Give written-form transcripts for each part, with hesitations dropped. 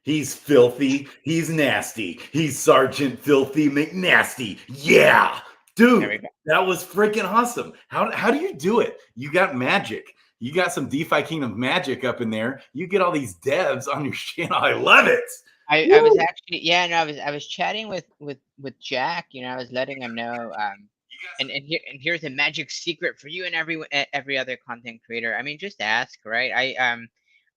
He's filthy. He's nasty. He's Sergeant Filthy McNasty. Yeah, There we dude, go. that was freaking awesome. How do you do it? You got magic. You got some DeFi Kingdom magic up in there. You get all these devs on your channel. I love it. I was actually, yeah, no, I was chatting with Jack. You know, I was letting him know. And here's a magic secret for you and every other content creator. I mean, just ask, right?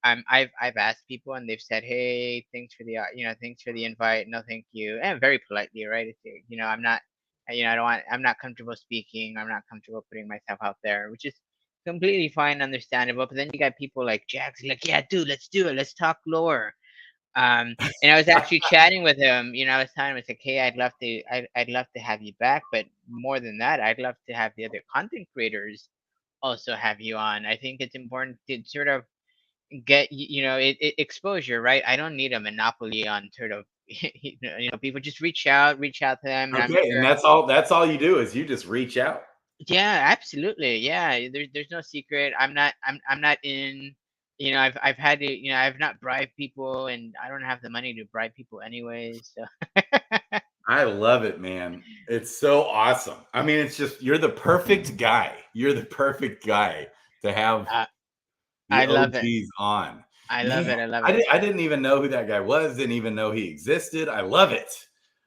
I've asked people and they've said, hey, thanks for the thanks for the invite. No, thank you, and very politely, right? It's, you know, I'm not, I'm not comfortable speaking. I'm not comfortable putting myself out there, which is completely fine, understandable. But then you got people like Jack's like, yeah, dude, let's do it. Let's talk lore. And I was actually chatting with him. You know, I was telling him, it's like, hey, I'd love to have you back, but more than that, I'd love to have the other content creators also have you on. I think it's important to sort of get exposure, right? I don't need a monopoly on sort of people. Just reach out to them, and I'm Okay, and sure. that's all you do is you just reach out. Yeah, absolutely. Yeah, there's no secret. I'm not in. You know, I've had to. You know, I've not bribed people, and I don't have the money to bribe people anyways. So. I love it, man. It's so awesome. I mean, it's just you're the perfect guy. You're the perfect guy to have uh, the I love it. OGs on. I love Man, it. I love it. I didn't even know who that guy was. Didn't even know he existed. I love it.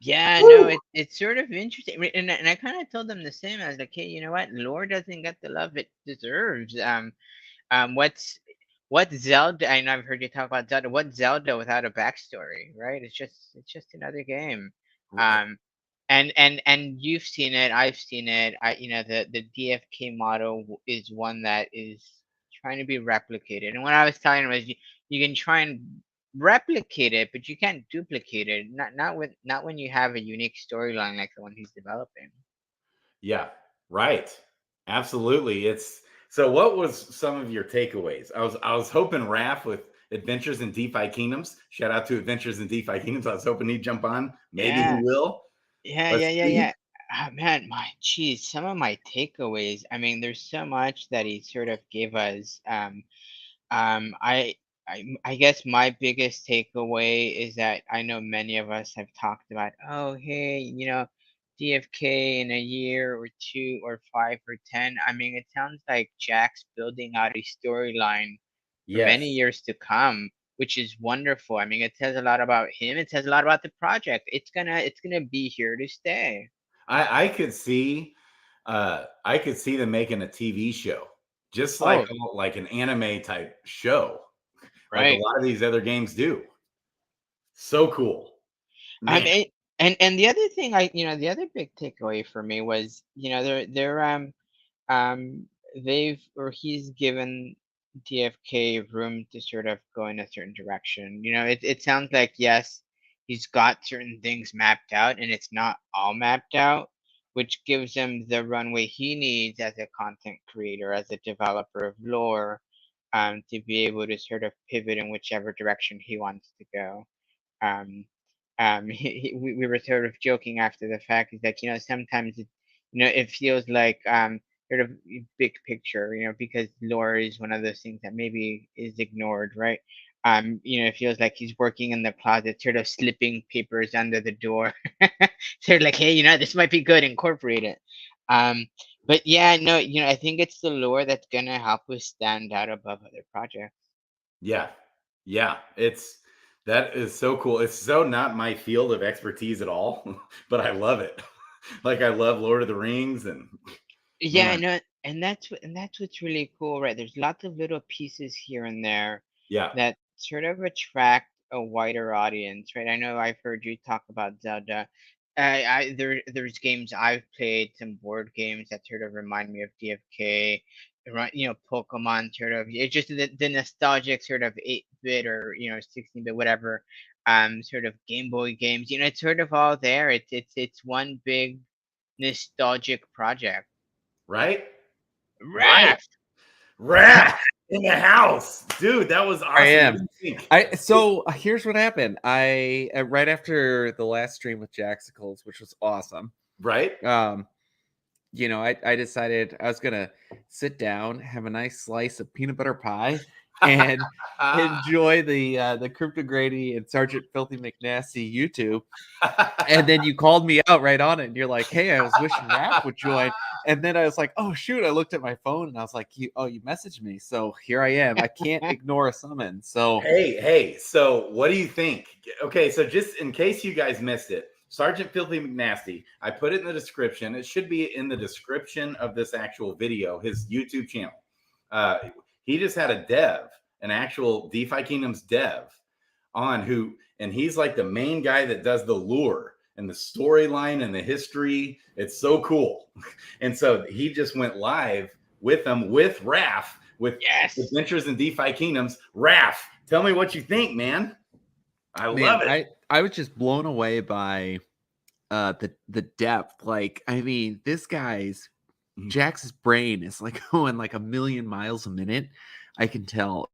Yeah, no, Woo! it's sort of interesting, and I kind of told them the same. I was like, hey, you know what? Lore doesn't get the love it deserves. What's what Zelda? I know I've heard you talk about Zelda. What Zelda without a backstory, right? It's just another game. Um, and you've seen it. I've seen it. The DFK model is one that is trying to be replicated. And what I was telling him was you can try and replicate it, but you can't duplicate it. Not when you have a unique storyline like the one he's developing. Yeah, right. Absolutely. It's so what was some of your takeaways? I was hoping Raph with Adventures in DeFi Kingdoms. Shout out to Adventures in DeFi Kingdoms. I was hoping he'd jump on. Maybe he Yeah, will. Let's yeah. see. Man, my geez, some of my takeaways. I mean, there's so much that he sort of gave us. Um, I, I guess my biggest takeaway is that I know many of us have talked about, oh, hey, DFK in a year or two or 5 or 10. I mean, it sounds like Jack's building out a storyline for many Yes. years to come, which is wonderful. I mean, it says a lot about him. It says a lot about the project. It's gonna be here to stay. I could see I could see them making a TV show. Just Oh, like an anime type show, like a right. lot of these other games do. So cool. I Man. mean, and the other thing the other big takeaway for me was, um, he's given DFK room to sort of go in a certain direction. You know, it sounds like, yes, he's got certain things mapped out, and it's not all mapped out, which gives him the runway he needs as a content creator, as a developer of lore, to be able to sort of pivot in whichever direction he wants to go. Um, we were sort of joking after the fact, is that, sometimes it feels like, sort of big picture, because lore is one of those things that maybe is ignored, right? It feels like he's working in the closet, sort of slipping papers under the door, sort of like, hey, this might be good, incorporate it. um but yeah, no, I think it's the lore that's gonna help us stand out above other projects. Yeah. Yeah. That is so cool. It's so not my field of expertise at all, but I love it. Like I love Lord of the Rings and Yeah, I man, know, and that's what's really cool, right? There's lots of little pieces here and there yeah. that sort of attract a wider audience, right? I know I've heard you talk about Zelda. There's games I've played, some board games that sort of remind me of DFK, right? Pokemon, sort of. It's just the nostalgic sort of 8-bit or 16-bit, whatever, sort of Game Boy games. It's sort of all there. It's one big nostalgic project. Right? Right. Raph. Rat in the house. Dude, that was I awesome. What am. do you think? Here's what happened. I right after the last stream with Jacksicles, which was awesome. Right? I decided I was gonna sit down, have a nice slice of peanut butter pie, and enjoy the CryptoGrady and SgtFilthyMcNasty YouTube. And then you called me out right on it, and you're like, "Hey, I was wishing Raph would join." And then I was like, "Oh shoot!" I looked at my phone, and I was like, you messaged me, so here I am. I can't ignore a summon. So hey, so what do you think? Okay, so just in case you guys missed it, SgtFilthyMcNasty, I put it in the description. It should be in the description of this actual video, his YouTube channel. He just had a dev, an actual DeFi Kingdoms dev on and he's like the main guy that does the lure and the storyline and the history. It's so cool. And so he just went live with them, with Raph, with Adventures in DeFi Kingdoms. Raph, tell me what you think, man. I love it. I was just blown away by the depth. Like, I mean, this guy's Jax's brain is like going like a million miles a minute. I can tell.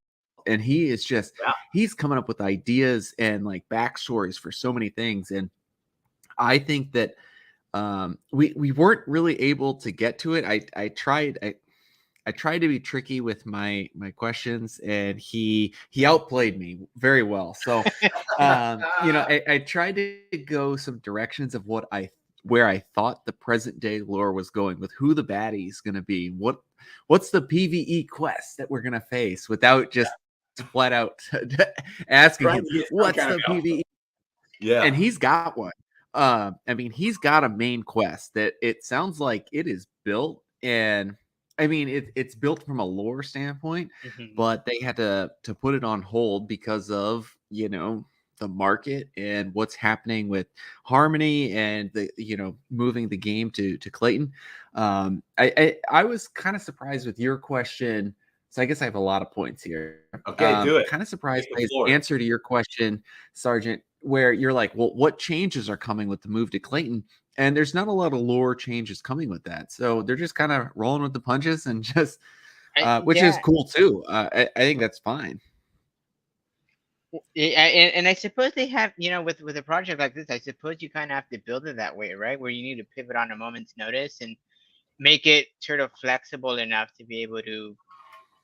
And he is just he's coming up with ideas and like backstories for so many things. And I think that we weren't really able to get to it. I tried to be tricky with my questions, and he outplayed me very well. So I tried to go some directions of where I thought the present day lore was going, with who the baddie is going to be, what's the PvE quest that we're going to face, without just flat out asking him what's the PvE. Yeah, and he's got one. I mean, he's got a main quest that it sounds like it is built, and I mean it's built from a lore standpoint, but they had to put it on hold because of the market and what's happening with Harmony and the moving the game to Clayton. I was kind of surprised with your question. So I guess I have a lot of points here. Okay, do it. Kind of surprised by his answer to your question, Sergeant, where you're like, well, what changes are coming with the move to Clayton? And there's not a lot of lore changes coming with that. So they're just kind of rolling with the punches and just, which is cool too. I think that's fine. And I suppose they have, with a project like this, I suppose you kind of have to build it that way, right? Where you need to pivot on a moment's notice and make it sort of flexible enough to be able to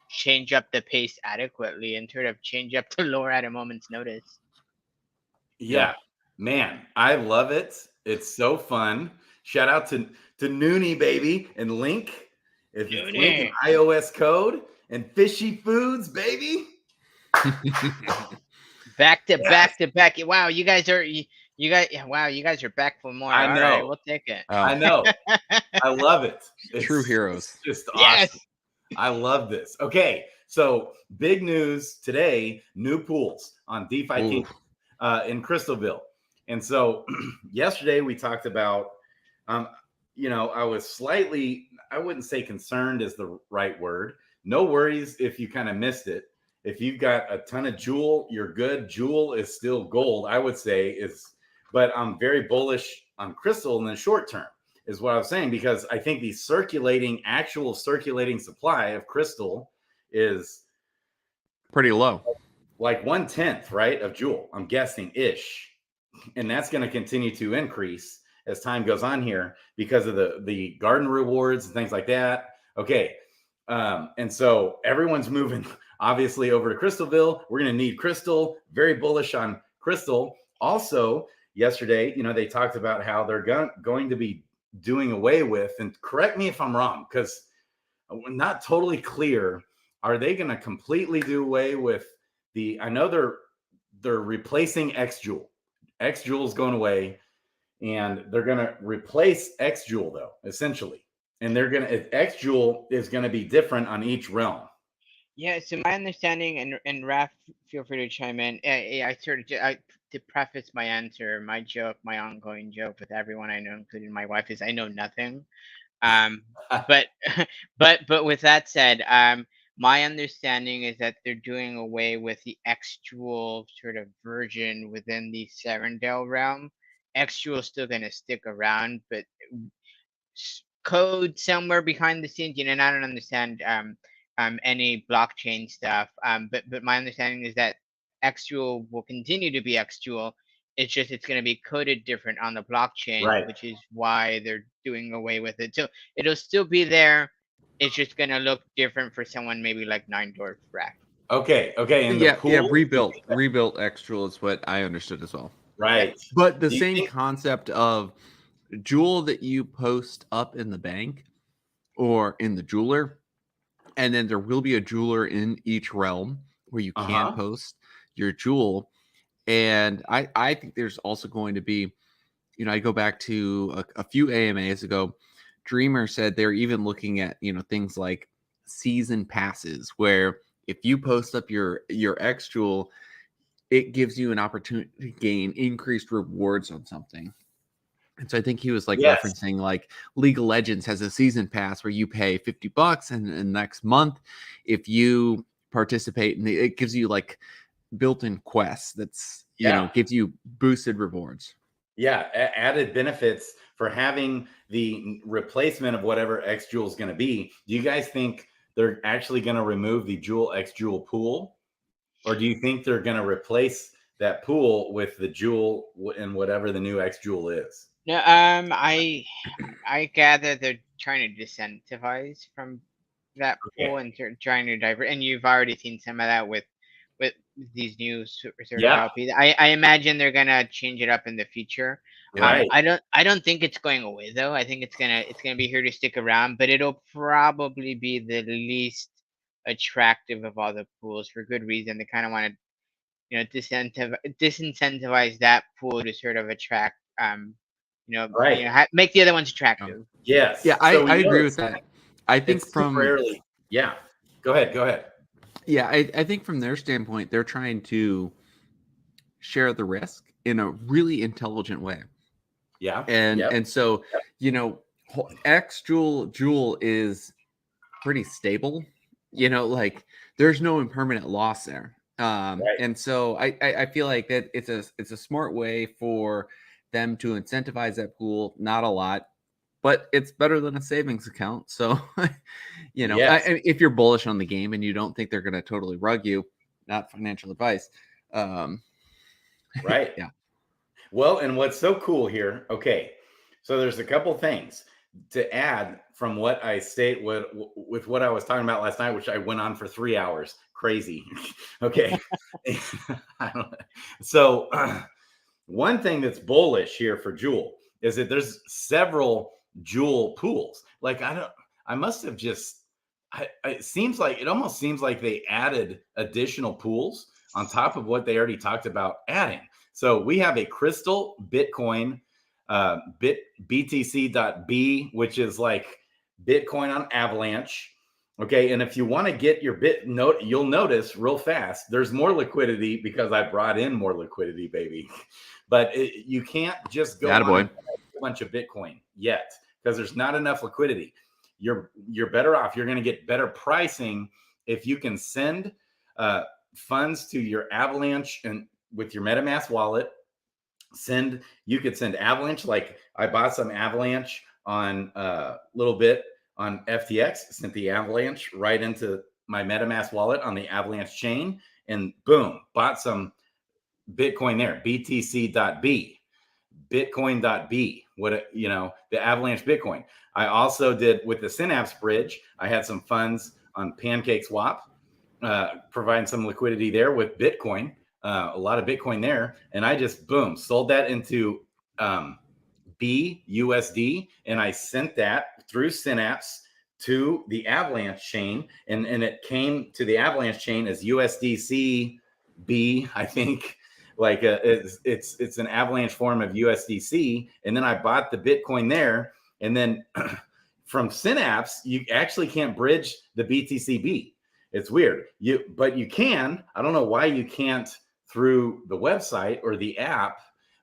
change up the pace adequately and sort of change up the lore at a moment's notice. Yeah, man, I love it. It's so fun. Shout out to Noonie, baby, and Link. If it's Link and iOS code and Fishy Foods, baby. back to back. Wow, you guys are back for more. I know. All right, we'll take it. I know. I love it. It's true heroes. It's just awesome. I love this. Okay, so big news today: new pools on DeFi King in Crystalville. And so yesterday we talked about, I was slightly, I wouldn't say concerned is the right word. No worries if you kind of missed it. If you've got a ton of Jewel, you're good. Jewel is still gold, I would say, but I'm very bullish on Crystal in the short term, is what I was saying, because I think the actual circulating supply of Crystal is pretty low. Like 1/10, right, of Jewel, I'm guessing ish. And that's going to continue to increase as time goes on here because of the garden rewards and things like that. Okay. And so everyone's moving obviously over to Crystalville. We're going to need Crystal. Very bullish on Crystal. Also, yesterday, they talked about how they're going to be doing away with, and correct me if I'm wrong, because we're not totally clear. Are they going to completely do away with I know they're replacing X Jewel. X Jewel is going away, and they're going to replace X Jewel though, essentially. And X Jewel is going to be different on each realm. Yeah. So my understanding, and Raph, feel free to chime in. To preface my answer, my ongoing joke with everyone I know, including my wife, is I know nothing. But with that said, my understanding is that they're doing away with the X Jewel sort of version within the Serendale realm. X Jewel is still going to stick around, but code somewhere behind the scenes. And I don't understand any blockchain stuff. But my understanding is that X Jewel will continue to be X Jewel. It's just it's going to be coded different on the blockchain, which is why they're doing away with it. So it'll still be there. It's just going to look different for someone maybe like Nine Dwarf Rack. Okay. And the Yeah, pool, rebuilt X Jewel is what I understood as well. right? But the Do you same think? concept of jewel that you post up in the bank or in the jeweler, and then there will be a jeweler in each realm where you can Uh-huh. post your jewel. And I think there's also going to be, I go back to a few AMAs ago. Dreamer said they're even looking at, things like season passes, where if you post up your X jewel, it gives you an opportunity to gain increased rewards on something. And so I think he was like Yes. referencing like League of Legends has a season pass where you pay $50 and next month, if you participate, and it gives you like built-in quests that's, Yeah. gives you boosted rewards. Yeah. Added benefits for having the replacement of whatever X Jewel is going to be. Do you guys think they're actually going to remove the Jewel X Jewel pool? Or do you think they're going to replace that pool with the Jewel and whatever the new X Jewel is? No, I gather they're trying to disincentivize from that Okay. pool and trying to divert. And you've already seen some of that with these new Yeah. certified LPs. I imagine they're gonna change it up in the future. Right. I don't think it's going away though. I think it's gonna be here to stick around, but it'll probably be the least attractive of all the pools for good reason. They kind of want to disincentivize that pool to sort of attract Right. make the other ones attractive. Yes. Yeah, So I we know agree with that. I think it's temporarily. Yeah. Go ahead. Yeah, I think from their standpoint, they're trying to share the risk in a really intelligent way. Yeah. And so, Yep. X Jewel is pretty stable. Like there's no impermanent loss there. Right. And so I feel like that it's a smart way for them to incentivize that pool. Not a lot, but it's better than a savings account. So, Yes. if you're bullish on the game and you don't think they're going to totally rug you, not financial advice. Right. Yeah. Well, and what's so cool here, okay, so there's a couple things to add from what I state with what I was talking about last night, which I went on for 3 hours. Crazy. Okay. I don't, so one thing that's bullish here for Jewel is that there's several Jewel pools. Like I must have just, it almost seems like they added additional pools on top of what they already talked about adding. So we have a Crystal Bitcoin BTC.B, which is like Bitcoin on Avalanche. Okay. And if you want to get your you'll notice real fast, there's more liquidity because I brought in more liquidity, baby. But you can't just go on and buy a bunch of Bitcoin yet because there's not enough liquidity. You're better off. You're going to get better pricing if you can send funds to your Avalanche and with your MetaMask wallet. You could send Avalanche. Like I bought some Avalanche on a little bit on FTX, sent the Avalanche right into my MetaMask wallet on the Avalanche chain, and boom, bought some Bitcoin there. BTC.B, Bitcoin.B, the Avalanche Bitcoin. I also did with the Synapse bridge. I had some funds on Pancake Swap, providing some liquidity there with Bitcoin. A lot of Bitcoin there, and I just sold that into BUSD, and I sent that through Synapse to the Avalanche chain, and it came to the Avalanche chain as USDC B, I think. Like it's an Avalanche form of USDC, and then I bought the Bitcoin there, and then from Synapse you actually can't bridge the BTCB. It's weird. But you can. I don't know why you can't through the website or the app,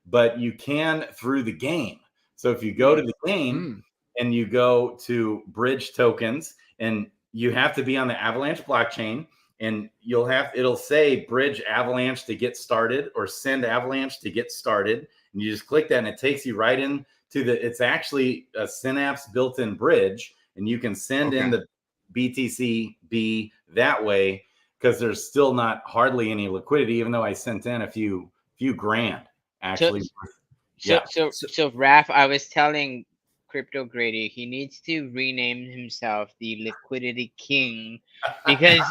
but you can through the game. So if you go to the game and you go to bridge tokens, and you have to be on the Avalanche blockchain, and it'll say bridge Avalanche to get started or send Avalanche to get started. And you just click that and it takes you right into it's actually a Synapse built-in bridge, and you can send in the BTCB that way, because there's still not hardly any liquidity, even though I sent in a few grand actually. So Raph, I was telling Crypto Grady, he needs to rename himself the Liquidity King, because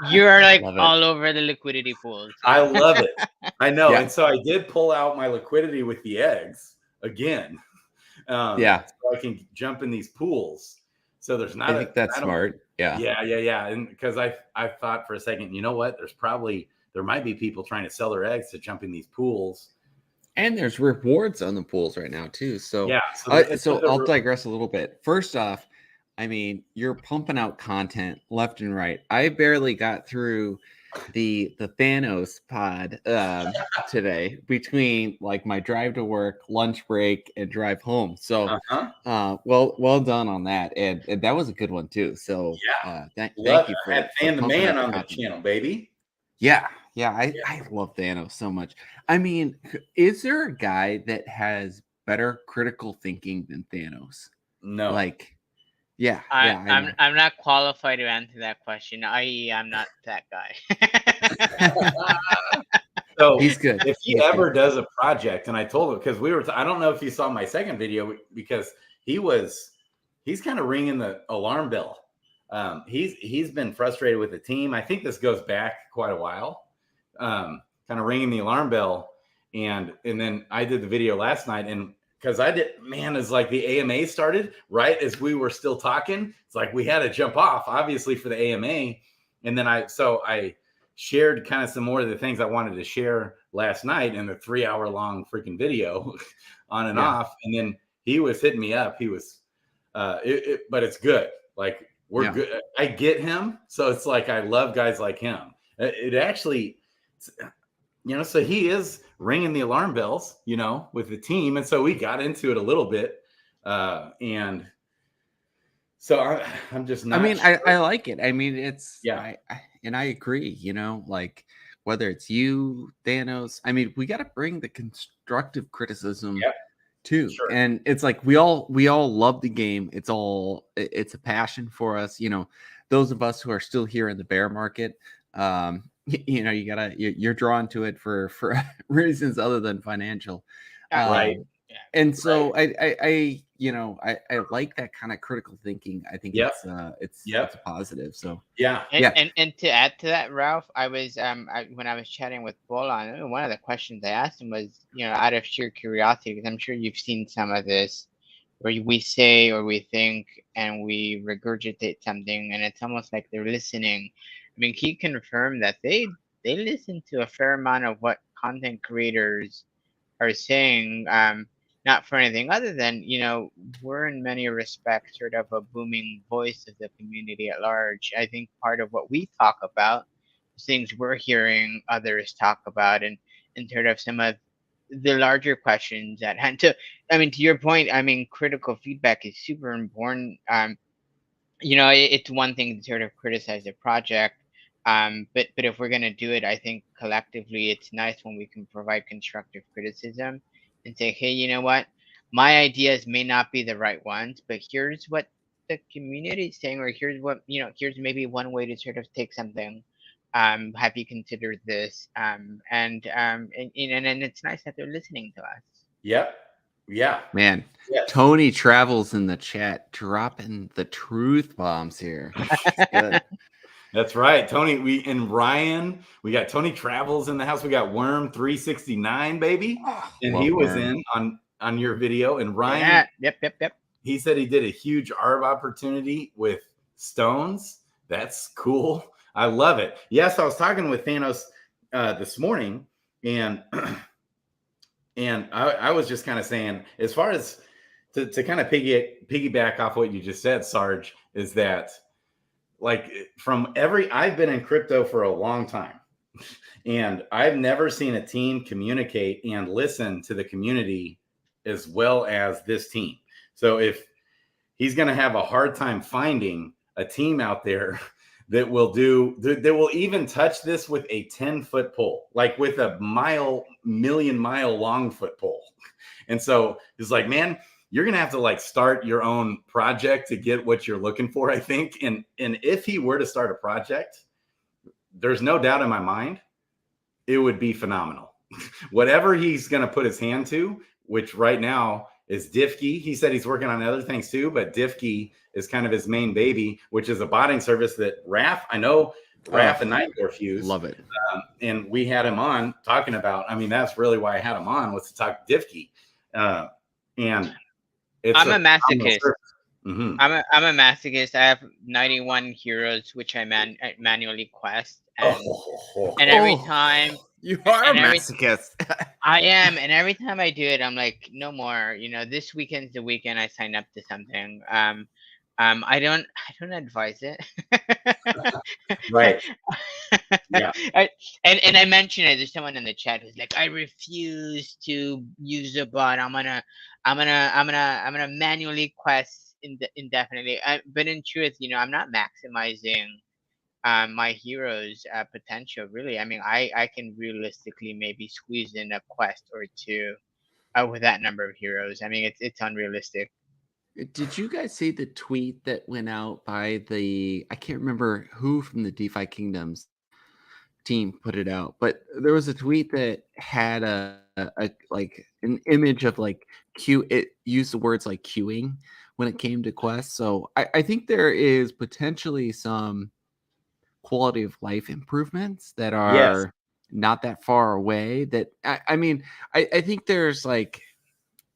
you're like Love it. all over the liquidity pools. I love it. I know. Yeah. And so I did pull out my liquidity with the eggs again. Yeah. So I can jump in these pools. So there's not I think that's smart. Yeah. Yeah. And because I thought for a second, you know what? There might be people trying to sell their eggs to jump in these pools. And there's rewards on the pools right now too. So yeah. So I'll digress a little bit. First off, I mean, you're pumping out content left and right. I barely got through the Thanos pod today between like my drive to work, lunch break, and drive home. So well done on that. And that was a good one too. So thank you for had Fan the pumping Man out on the content. channel, baby. Yeah, I love Thanos so much. I mean, is there a guy that has better critical thinking than Thanos? No. Like, yeah, I'm not qualified to answer that question. I.e., I'm not that guy. So he's good. If he ever does a project, and I told him, because I don't know if you saw my second video, because he's kind of ringing the alarm bell. He's been frustrated with the team. I think this goes back quite a while, kind of ringing the alarm bell. And then I did the video last night, and because it's like the AMA started right as we were still talking. It's like we had to jump off, obviously, for the AMA. And then I shared kind of some more of the things I wanted to share last night in the 3-hour long freaking video on and off. And then he was hitting me up. He was, but it's good. Like, we're good. I get him. So it's like, I love guys like him. It actually, so he is ringing the alarm bells, with the team. And so we got into it a little bit. And so I'm just not. I mean, sure. I like it. I mean, it's, Yeah. I agree, like whether it's you, Thanos, I mean, we got to bring the constructive criticism too. Sure. And it's like, we all love the game. It's a passion for us. Those of us who are still here in the bear market, you're drawn to it for reasons other than financial. Right. And so I like that kind of critical thinking. I think it's a positive. So and to add to that, Ralph, I was when I was chatting with Bolan, one of the questions I asked him was, out of sheer curiosity, because I'm sure you've seen some of this, where we say or we think and we regurgitate something, and it's almost like they're listening. I mean, he confirmed that they listen to a fair amount of what content creators are saying. Not for anything other than, we're in many respects sort of a booming voice of the community at large. I think part of what we talk about is things we're hearing others talk about, and sort of some of the larger questions at hand. So, I mean, to your point, I mean, critical feedback is super important. It's one thing to sort of criticize a project. But if we're going to do it, I think collectively, it's nice when we can provide constructive criticism and say, hey, you know what? My ideas may not be the right ones, but here's what the community is saying, or here's what, here's maybe one way to sort of take something. Have you considered this? And it's nice that they're listening to us. Yep. Yeah. Man, Tony Travels in the chat, dropping the truth bombs here. Good. That's right, Tony. And Ryan, we got Tony Travels in the house. We got Worm 369, baby, and he was in on your video. And Ryan, yep. He said he did a huge ARB opportunity with stones. That's cool. I love it. Yes, I was talking with Thanos this morning, and I was just kind of saying, as far as to kind of piggyback off what you just said, Sarge, is that, like, I've been in crypto for a long time, and I've never seen a team communicate and listen to the community as well as this team. So if he's going to have a hard time finding a team out there that will even touch this with a 10-foot pole, like with a million-mile long foot pole. And so it's like, man, you're going to have to like start your own project to get what you're looking for, I think. And if he were to start a project, there's no doubt in my mind, it would be phenomenal. Whatever he's going to put his hand to, which right now is Diffkey. He said he's working on other things too, but Diffkey is kind of his main baby, which is a botting service that Raph, I know Raph and Nightdorf use. Love it. And we had him on talking about, I mean, that's really why I had him on, was to talk Diffkey. And it's I'm a masochist. Mm-hmm. I'm a masochist. I have 91 heroes, which I manually quest, and every time you are a and every- masochist. I am, and every time I do it, I'm like, no more. You know, this weekend's the weekend I sign up to something. I don't advise it. Right. Yeah. And I mentioned it. There's someone in the chat who's like, I refuse to use a bot. I'm gonna manually quest indefinitely. But in truth, you know, I'm not maximizing my heroes' potential. Really, I mean, I can realistically maybe squeeze in a quest or two with that number of heroes. I mean, it's unrealistic. Did you guys see the tweet that went out by I can't remember who from the DeFi Kingdoms team put it out, but there was a tweet that had a like an image of like it used the words like queuing when it came to quests. So I think there is potentially some quality of life improvements that are not that far away. That I mean, I think there's like,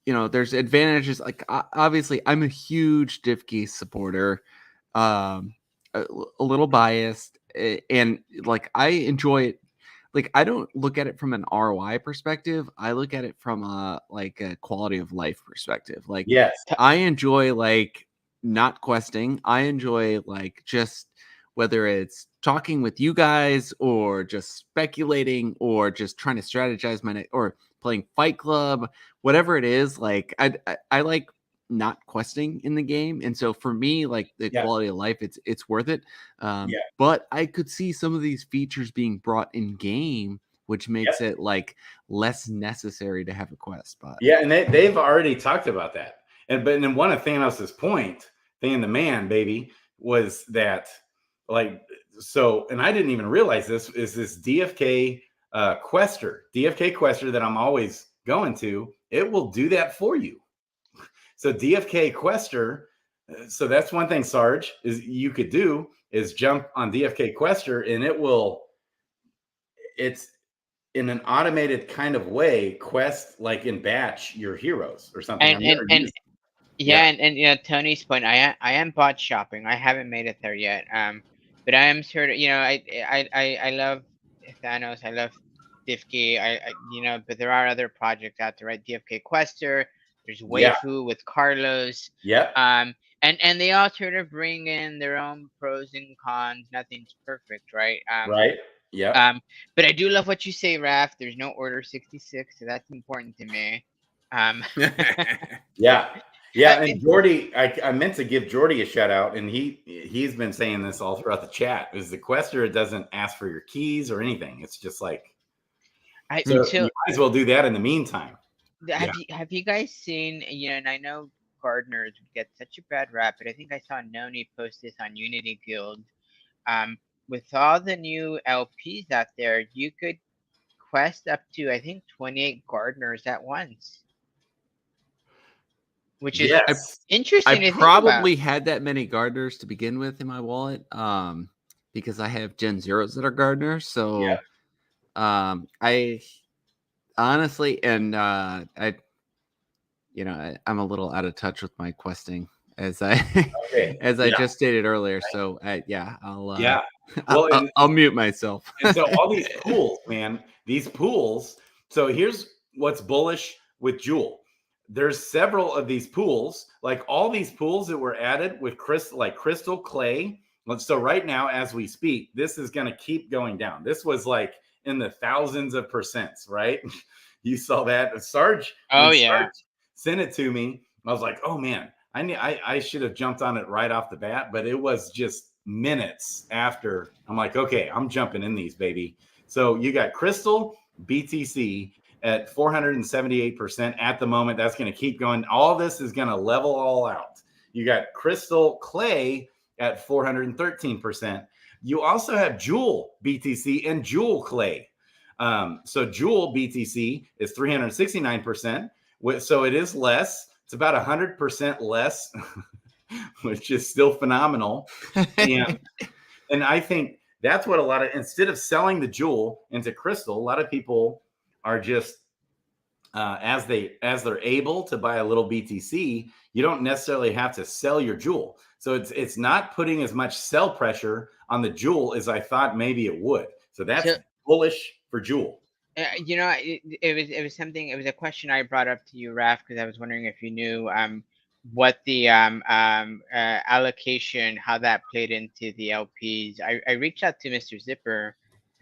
you know, there's advantages. Like obviously, I'm a huge Diffkey supporter, a little biased, and like I enjoy it. Like I don't look at it from an ROI perspective. I look at it from a quality of life perspective. Like I enjoy like not questing. I enjoy like just whether it's talking with you guys or just speculating or just trying to strategize or playing Fight Club, whatever it is. Like I like not questing in the game, and so for me, like the quality of life, it's worth it. But I could see some of these features being brought in game, which makes it like less necessary to have a quest. But and they've already talked about that. But then one of Thanos's point, Than the Man, baby, was that like, so, and I didn't even realize this is this DFK quester that I'm always going to. It will do that for you. So DFK quester. So that's one thing, Sarge, is you could do is jump on DFK quester, and it's in an automated kind of way quest like in batch your heroes or something. And you know, Tony's point, I am bot shopping. I haven't made it there yet. But I am sort of, you know, I love Thanos. I love Diffkey. You know, but there are other projects out there, right? DFK Quester. There's Waifu with Carlos. And they all sort of bring in their own pros and cons. Nothing's perfect, right? But I do love what you say, Raph. There's no Order 66, so that's important to me. And Jordy, I meant to give Jordy a shout out, and he's been saying this all throughout the chat. Is the quester, it doesn't ask for your keys or anything. It's just like you might as well do that in the meantime. Have you guys seen, you know, and I know gardeners get such a bad rap, but I think I saw Noni post this on Unity Guild. With all the new LPs out there, you could quest up to, I think, 28 gardeners at once. Which is interesting. I probably had that many gardeners to begin with in my wallet, because I have Gen Zeros that are gardeners. So, I honestly, and I'm a little out of touch with my questing, as I just stated earlier. So, I'll mute myself. And so all these pools, man, these pools. So here's what's bullish with Jewel. There's several of these pools, like all these pools that were added with Crystal Clay. So right now, as we speak, this is going to keep going down. This was like in the thousands of percents, right? You saw that, Sarge. Sarge sent it to me. I was like, oh man, I should have jumped on it right off the bat, but it was just minutes after. I'm like, okay, I'm jumping in these, baby. So you got Crystal BTC at 478% at the moment. That's going to keep going. All this is going to level all out. You got Crystal Clay at 413%. You also have Jewel BTC and Jewel Clay. So Jewel BTC is 369%. So it is less. It's about 100% less, which is still phenomenal. And I think that's what instead of selling the jewel into crystal, a lot of people are just as they're able to buy a little BTC, you don't necessarily have to sell your jewel. So it's not putting as much sell pressure on the jewel as I thought maybe it would. So that's bullish for jewel. You know, it was something. It was a question I brought up to you, Raf, because I was wondering if you knew what the allocation, how that played into the LPs. I reached out to Mr. Zipper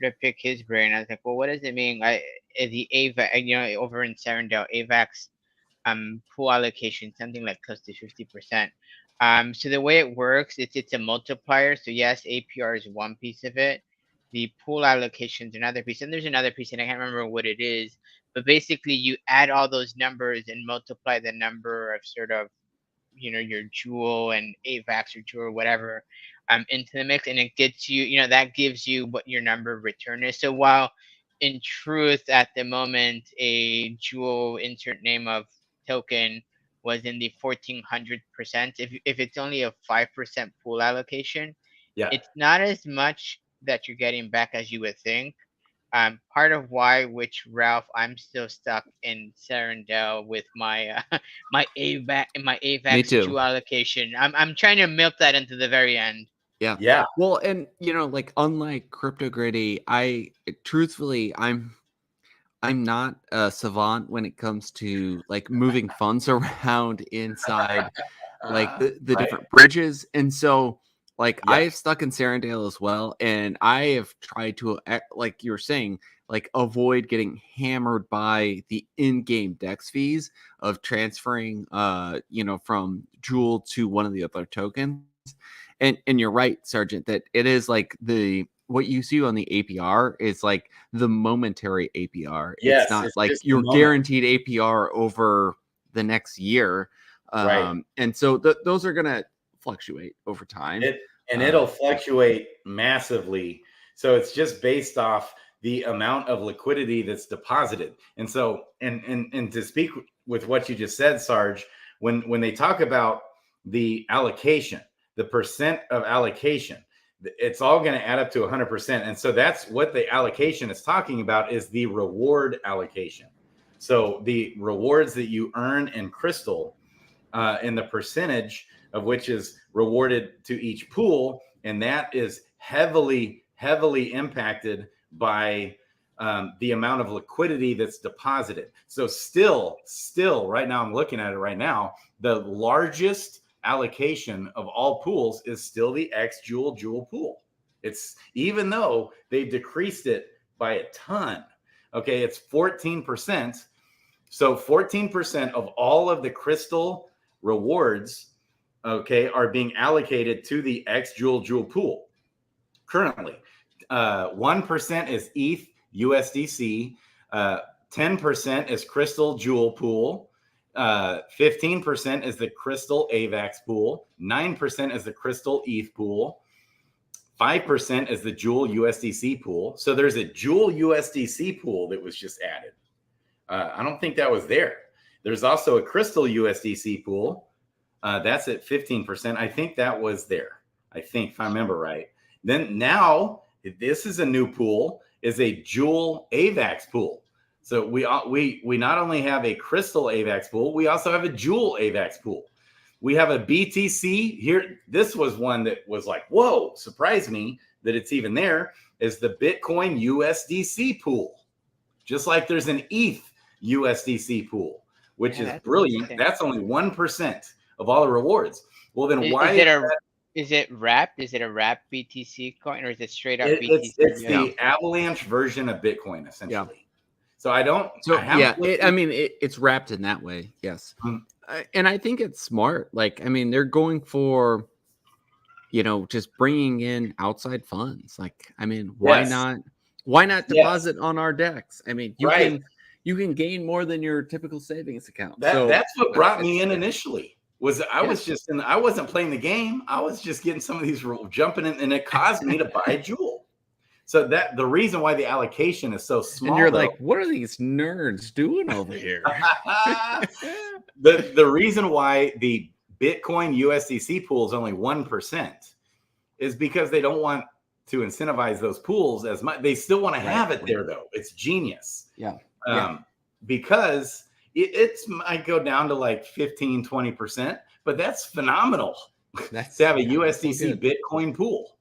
to pick his brain. I was like, well, what does it mean? The AVAX, you know, over in Serendale, AVAX pool allocation, something like close to 50%. So the way it works, it's a multiplier. So yes, APR is one piece of it. The pool allocation is another piece, and there's another piece, and I can't remember what it is. But basically, you add all those numbers and multiply the number of sort of, you know, your jewel and AVAX or jewel or whatever into the mix, and it gets you, you know, that gives you what your number of return is. So while in truth, at the moment, a jewel insert name of token was in the 1400%. If it's only a 5% pool allocation, it's not as much that you're getting back as you would think. Part of why, which Ralph, I'm still stuck in Serendale with my my AVAX jewel allocation. I'm trying to milk that into the very end. Yeah. Well, and you know, like unlike Crypto Gritty, truthfully, I'm not a savant when it comes to like moving funds around inside like the different bridges. And so like I've stuck in Serendale as well. And I have tried to, like you were saying, like avoid getting hammered by the in-game DEX fees of transferring, you know, from Jewel to one of the other tokens. And you're right, Sergeant, that it is like what you see on the APR is like the momentary APR. Yes, it's not like your guaranteed APR over the next year. And so those are going to fluctuate over time. It'll fluctuate massively. So it's just based off the amount of liquidity that's deposited. And so, and to speak with what you just said, Sarge, when they talk about the allocation, the percent of allocation, it's all going to add up to 100%. And so that's what the allocation is talking about, is the reward allocation. So the rewards that you earn in Crystal, and the percentage of which is rewarded to each pool, and that is heavily impacted by the amount of liquidity that's deposited. So still right now, I'm looking at it right now, the largest allocation of all pools is still the X jewel pool. It's, even though they've decreased it by a ton, okay, it's 14%. So 14% of all of the Crystal rewards, okay, are being allocated to the X jewel pool currently. 1% is ETH USDC, 10% is Crystal jewel pool, 15% is the Crystal AVAX pool, 9% is the Crystal ETH pool, 5% is the Jewel USDC pool. So there's a Jewel USDC pool that was just added. I don't think that was there. There's also a Crystal USDC pool. That's at 15%. I think that was there. I think, if I remember right. Then now, this is a new pool, is a Jewel AVAX pool. So we not only have a Crystal AVAX pool, we also have a Jewel AVAX pool. We have a BTC here. This was one that was like, whoa, surprised me that it's even there, is the Bitcoin USDC pool. Just like there's an ETH USDC pool, which is brilliant. That's only 1% of all the rewards. Well, then is it wrapped? Is it a wrapped BTC coin, or is it straight up BTC? It's the Avalanche version of Bitcoin, essentially. Yeah. So I don't. So it's wrapped in that way. Yes. And I think it's smart. Like, I mean, they're going for, you know, just bringing in outside funds. Like, I mean, why not deposit on our DEX? I mean, you can gain more than your typical savings account. That's what brought me in initially. I wasn't playing the game. I was just getting some of these jumping in, and it caused me to buy Jewel. So that the reason why the allocation is so small. And you're like, what are these nerds doing over here? the reason why the Bitcoin USDC pool is only 1% is because they don't want to incentivize those pools as much. They still want to have it there, though. It's genius. Yeah. Because it might go down to like 15, 20%, but that's phenomenal. That's to have a so USDC good. Bitcoin pool.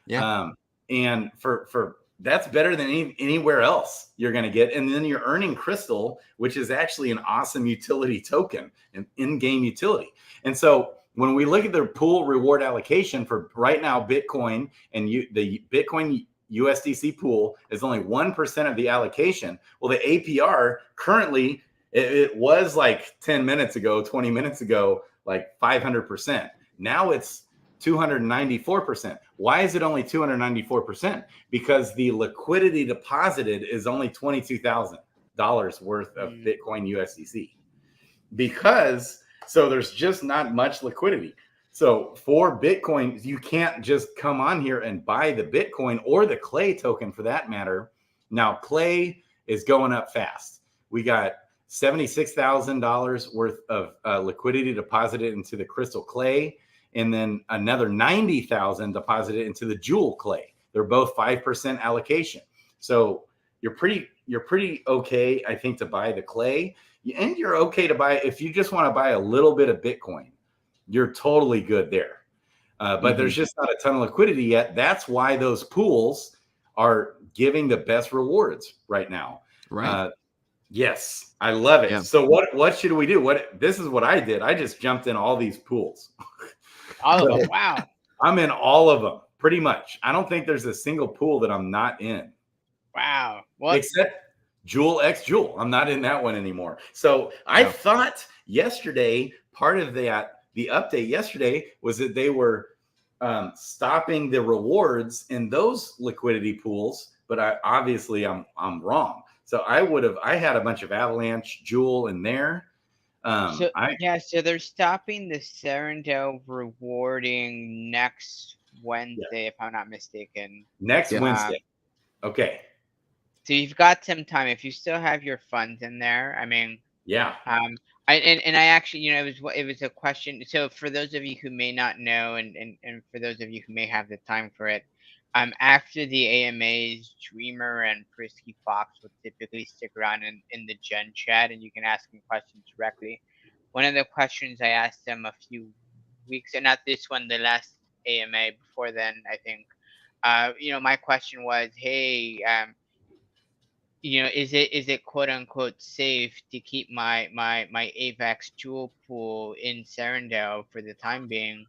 Yeah. And for that's better than anywhere else you're going to get. And then you're earning Crystal, which is actually an awesome utility token, an in-game utility. And so when we look at the pool reward allocation for right now, Bitcoin and the Bitcoin USDC pool is only 1% of the allocation. Well, the APR currently, it was like 10 minutes ago, 20 minutes ago, like 500%. Now it's 294%. Why is it only 294%? Because the liquidity deposited is only $22,000 worth of Bitcoin USDC. So there's just not much liquidity. So for Bitcoin, you can't just come on here and buy the Bitcoin or the Clay token for that matter. Now, Clay is going up fast. We got $76,000 worth of liquidity deposited into the Crystal Clay, and then another 90,000 deposited into the Jewel Clay. They're both 5% allocation. So you're pretty okay, I think, to buy the Clay, and you're okay to buy if you just want to buy a little bit of Bitcoin. You're totally good there. But there's just not a ton of liquidity yet. That's why those pools are giving the best rewards right now. Right. Yes, I love it. Yeah. So what should we do? This is what I did. I just jumped in all these pools. All of them. Wow. I'm in all of them, pretty much. I don't think there's a single pool that I'm not in. Wow. What? Except Jewel X Jewel. I'm not in that one anymore. So I thought yesterday, part of the update yesterday was that they were stopping the rewards in those liquidity pools, but I'm wrong. So I had a bunch of Avalanche Jewel in there. So they're stopping the Serendale rewarding next Wednesday, if I'm not mistaken. Next Wednesday. Okay. So you've got some time if you still have your funds in there. I mean, yeah. I actually, it was a question. So for those of you who may not know, and for those of you who may have the time for it, after the AMAs, Dreamer and Frisky Fox will typically stick around in the Gen chat, and you can ask them questions directly. One of the questions I asked them a few weeks, and not this one, the last AMA before then, I think, my question was, hey, is it quote unquote safe to keep my AVAX Jewel pool in Serendale for the time being?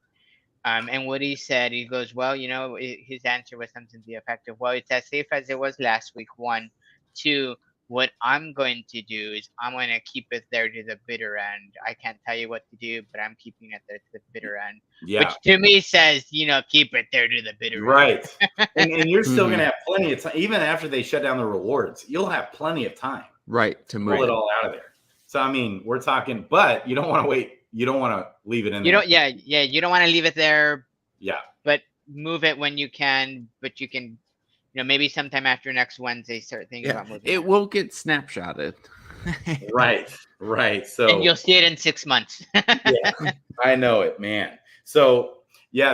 And what he said, he goes, well, his answer was something to the effect of, well, it's as safe as it was last week. 1, 2, what I'm going to do is I'm going to keep it there to the bitter end. I can't tell you what to do, but I'm keeping it there to the bitter end. Yeah. Which to me says, keep it there to the bitter end. Right. and you're still going to have plenty of time. Even after they shut down the rewards, you'll have plenty of time. Right. To move it all out of there. So, I mean, we're talking, but you don't want to wait. You don't want to leave it in there. You don't want to leave it there. Yeah. But move it when you can. But you can, maybe sometime after next Wednesday, start thinking about moving it. Will get snapshotted. Right. So, and you'll see it in 6 months. Yeah, I know it, man. So, yeah,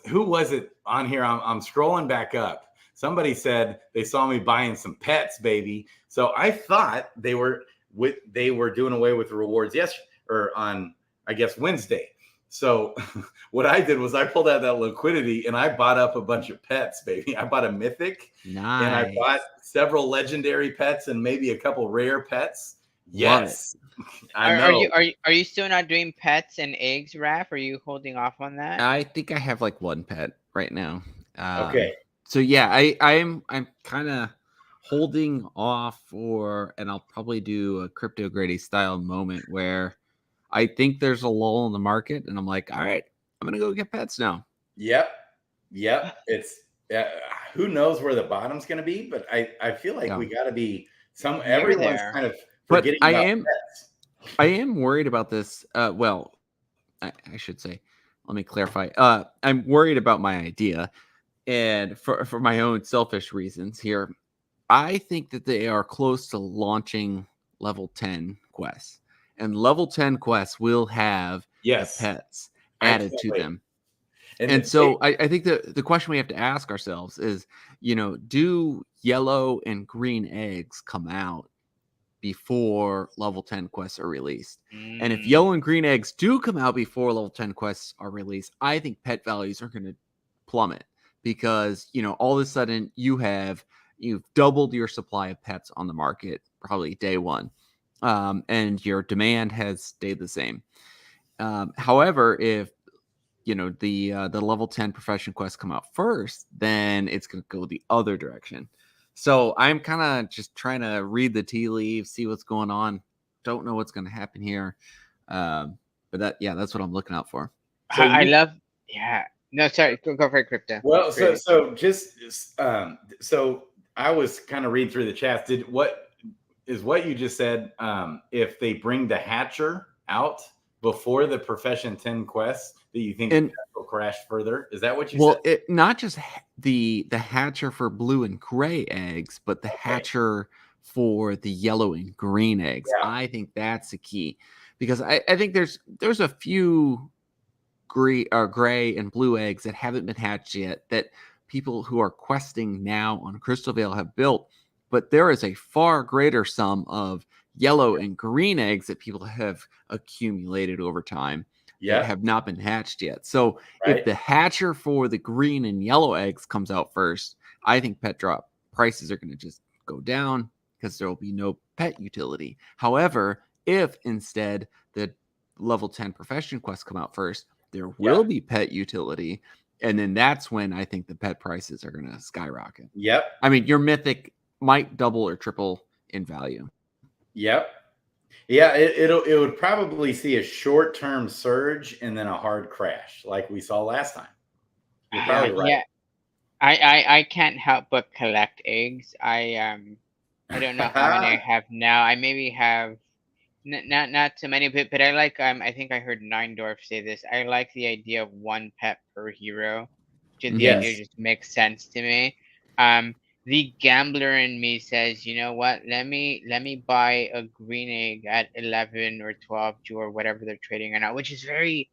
who was it on here? I'm scrolling back up. Somebody said they saw me buying some pets, baby. So I thought they were doing away with the rewards on, I guess, Wednesday. So what I did was I pulled out that liquidity and I bought up a bunch of pets, baby. I bought a mythic. Nice. And I bought several legendary pets and maybe a couple rare pets. Yes. I know. Are you still not doing pets and eggs, Raph? Are you holding off on that? I think I have like one pet right now. Okay. So yeah, I'm kind of holding off and I'll probably do a Crypto Grady style moment where I think there's a lull in the market and I'm like, all right, I'm gonna go get pets now. Yep. It's who knows where the bottom's gonna be, but I feel like we got to be everyone's kind of forgetting about pets. I am worried about this. Well, I should say, let me clarify. I'm worried about my idea, and for my own selfish reasons here. I think that they are close to launching level 10 quests. and level 10 quests will have the Yes, pets I added can't to wait. them. And so I think the question we have to ask ourselves is, do yellow and green eggs come out before level 10 quests are released? And if yellow and green eggs do come out before level 10 quests are released, I think pet values are going to plummet because, all of a sudden you've doubled your supply of pets on the market probably day one. And your demand has stayed the same. However, if the level 10 profession quests come out first, then it's going to go the other direction. So I'm kind of just trying to read the tea leaves, see what's going on. Don't know what's going to happen here. But that's what I'm looking out for. So I love. Yeah. No, sorry. Go for it, Crypto. Well, Really. so I was kind of reading through the chat. What you just said? If they bring the hatcher out before the profession 10 quests, that you think will crash further? Is that what you said? Well, not just the hatcher for blue and gray eggs, but the hatcher for the yellow and green eggs. Yeah. I think that's the key, because I think there's a few gray and blue eggs that haven't been hatched yet that people who are questing now on Crystal Vale have built, but there is a far greater sum of yellow and green eggs that people have accumulated over time that have not been hatched yet. So if the hatcher for the green and yellow eggs comes out first, I think pet drop prices are going to just go down because there will be no pet utility. However, if instead the level 10 profession quests come out first, there will be pet utility. And then that's when I think the pet prices are going to skyrocket. Yep. I mean, your mythic might double or triple in value. Yep. Yeah, it would probably see a short-term surge and then a hard crash like we saw last time. You're probably right. Yeah. I can't help but collect eggs. I don't know how many I have now. I maybe have not so many, but I like I think I heard Neindorf say this. I like the idea of one pet per hero. Just the idea just makes sense to me. The gambler in me says, you know what? Let me buy a green egg at 11 or 12 or whatever they're trading right now, which is very,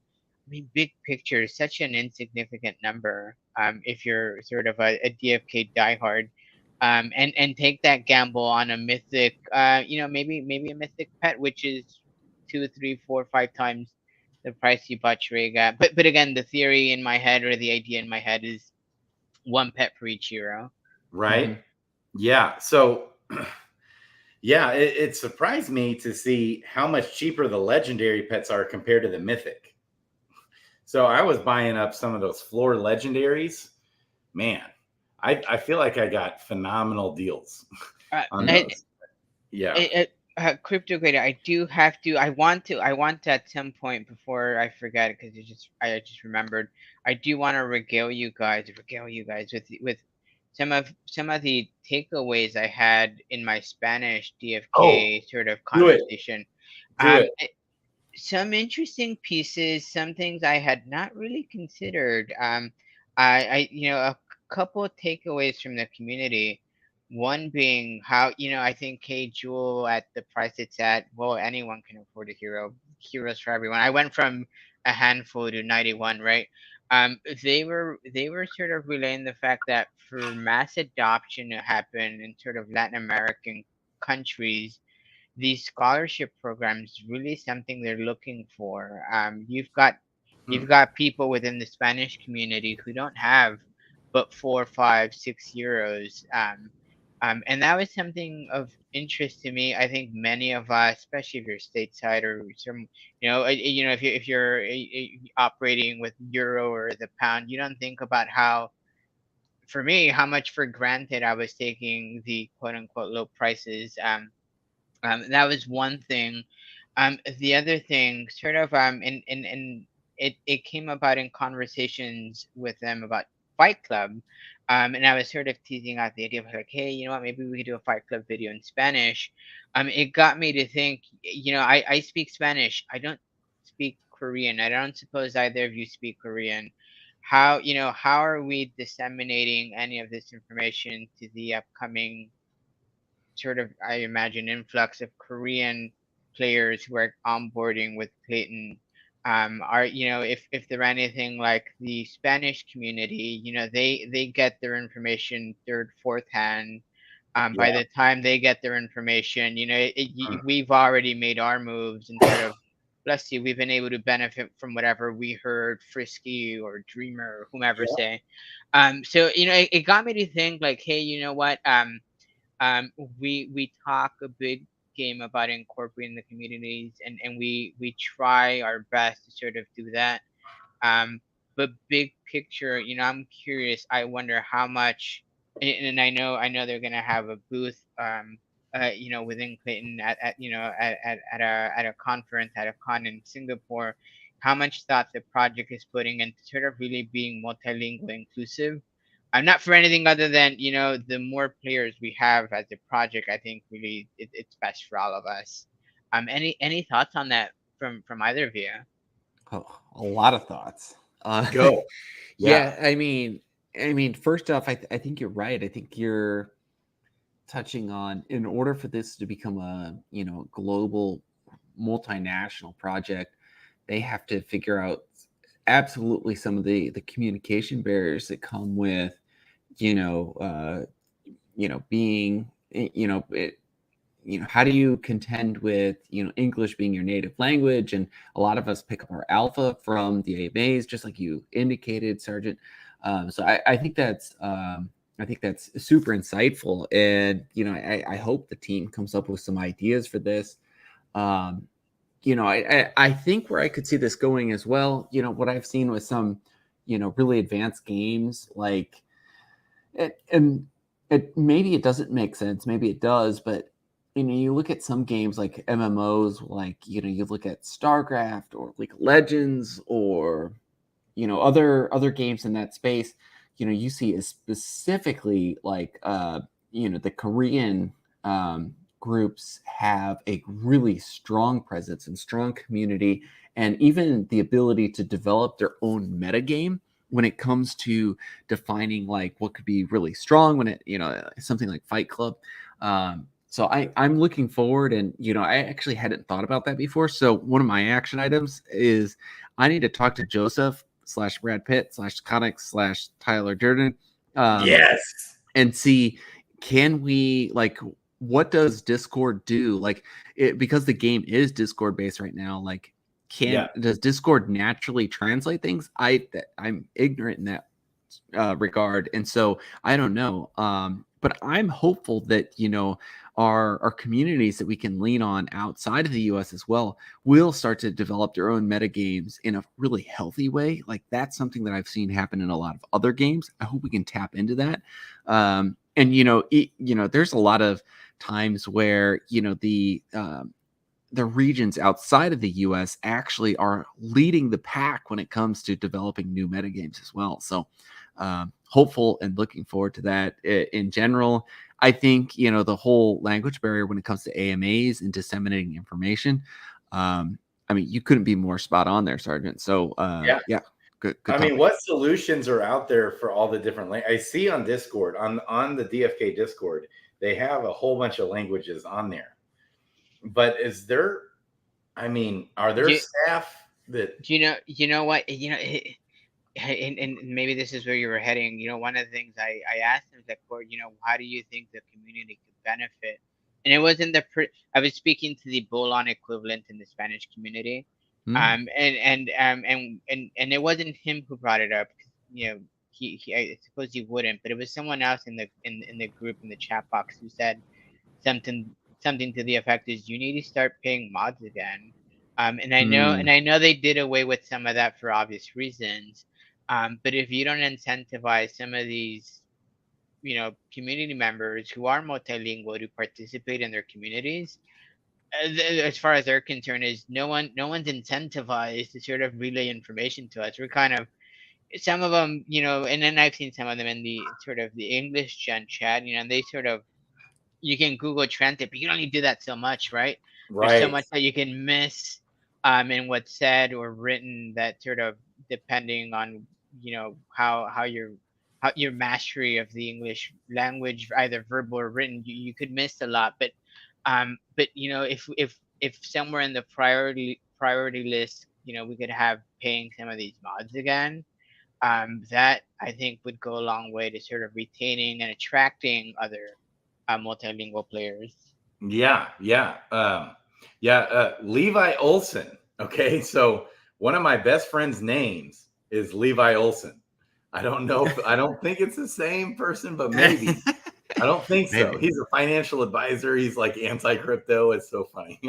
I mean, big picture, such an insignificant number. If you're sort of a DFK diehard, and take that gamble on a mythic, maybe a mythic pet, which is 2, 3, 4, 5 times the price you bought your egg at. But again, the theory in my head, or the idea in my head, is one pet for each hero. Right. Mm-hmm. Yeah. So yeah, it surprised me to see how much cheaper the legendary pets are compared to the mythic. So I was buying up some of those floor legendaries. Man, I feel like I got phenomenal deals on those. Crypto Grader, I do have to. I want to at some point, before I forget it, because I just remembered. I do want to regale you guys with some of the takeaways I had in my Spanish DFK sort of conversation. Some interesting pieces, some things I had not really considered. I a couple of takeaways from the community. One being how, I think K Jewel at the price it's at, well, anyone can afford a hero. Heroes for everyone. I went from a handful to 91, right? They were sort of relaying the fact that for mass adoption to happen in sort of Latin American countries, these scholarship programs really something they're looking for. You've got people within the Spanish community who don't have but 4, 5, 6 euros. And that was something of interest to me. I think many of us, especially if you're stateside or some, if you're operating with euro or the pound, you don't think about how, for me, how much for granted I was taking the quote unquote low prices. That was one thing. The other thing, sort of, and it came about in conversations with them about Fight Club, and I was sort of teasing out the idea of like, hey, you know what, maybe we could do a Fight Club video in Spanish. It got me to think. I speak Spanish. I don't speak Korean. I don't suppose either of you speak Korean. How are we disseminating any of this information to the upcoming sort of, I imagine, influx of Korean players who are onboarding with Clayton are, if they're anything like the Spanish community, they get their information third, fourth hand. By Yeah. the time they get their information, Mm. we've already made our moves and sort of, bless you, we've been able to benefit from whatever we heard Frisky or Dreamer or whomever Yeah. say. So it got me to think like, hey, you know what? Um, we talk a big game about incorporating the communities, and we try our best to sort of do that. Um, but big picture, I'm curious. I wonder how much, and I know they're gonna have a booth, within Clayton at a conference, at a con in Singapore. How much thought the project is putting into sort of really being multilingual inclusive. I'm not for anything other than, the more players we have as a project, I think really it's best for all of us. Any thoughts on that from either of you? Oh, a lot of thoughts. Go. Yeah. Yeah, I mean, first off, I think you're right. I think you're touching on, in order for this to become a global multinational project, they have to figure out absolutely some of the communication barriers that come with you know uh being how do you contend with English being your native language? And a lot of us pick up our alpha from the AMAs, just like you indicated, Sergeant. So I think that's super insightful, and I hope the team comes up with some ideas for this. um I think where I could see this going as well, what I've seen with some really advanced games, like and maybe it doesn't make sense, maybe it does, but you look at some games like MMOs, like you look at StarCraft or League of Legends, or other games in that space. You see is specifically like the Korean groups have a really strong presence and strong community, and even the ability to develop their own metagame when it comes to defining like what could be really strong when it something like Fight Club. So I'm looking forward, and I actually hadn't thought about that before. So one of my action items is I need to talk to Joseph slash Brad Pitt slash Connick slash Tyler Durden, Yes. and see, can we, like, what does Discord do? Like, because the game is Discord based right now, like, Yeah. does Discord naturally translate things? I'm ignorant in that regard, and so I don't know. But I'm hopeful that our communities that we can lean on outside of the U.S. as well will start to develop their own meta games in a really healthy way. Like, that's something that I've seen happen in a lot of other games. I hope we can tap into that. And there's a lot of times where the regions outside of the US actually are leading the pack when it comes to developing new metagames as well. So hopeful and looking forward to that. In general, I think the whole language barrier when it comes to AMAs and disseminating information, I mean, you couldn't be more spot on there, Sergeant. So Yeah. good I mean, topic. what solutions are out there for all the different I see on Discord, on the DFK Discord, they have a whole bunch of languages on there. But is there, I mean, are there Do, staff that do you know what, and maybe this is where you were heading. One of the things I asked him is like, well, how do you think the community could benefit? And it wasn't I was speaking to the Bolon equivalent in the Spanish community. And it wasn't him who brought it up. He I suppose he wouldn't, but it was someone else in the group, in the chat box, who said something something to the effect is, you need to start paying mods again. And I know they did away with some of that for obvious reasons. But if you don't incentivize some of these, community members who are multilingual to participate in their communities, as far as they're concerned, is no one's incentivized to sort of relay information to us. We're kind of, some of them, and then I've seen some of them in the sort of the English gen chat, and they sort of, you can Google Translate, but you only do that so much, right? There's so right? much that you can miss in what's said or written, that sort of, depending on how your mastery of the English language, either verbal or written, you could miss a lot. But if if somewhere in the priority list, we could have paying some of these mods again, that I think would go a long way to sort of retaining and attracting other multilingual players. Yeah, Levi Olson. Okay, so one of my best friend's names is Levi Olson. I don't know if I don't think it's the same person, but maybe. I don't think so. Maybe. He's a financial advisor. He's like anti-crypto. It's so funny.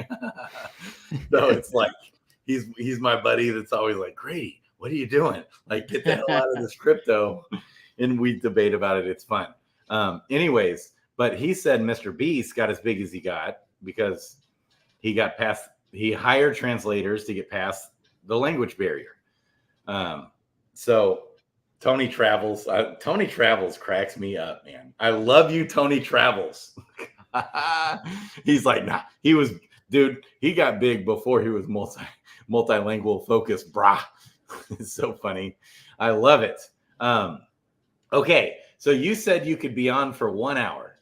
So it's like he's my buddy that's always like, Grady, what are you doing? Like, get the hell out of this crypto. And we debate about it. It's fun. Anyways, but he said Mr. Beast got as big as he got because he hired translators to get past the language barrier. So Tony Travels cracks me up, man. I love you, Tony Travels. He's like, nah, he got big before he was multilingual focused, brah. It's so funny. I love it. Okay, so you said you could be on for 1 hour.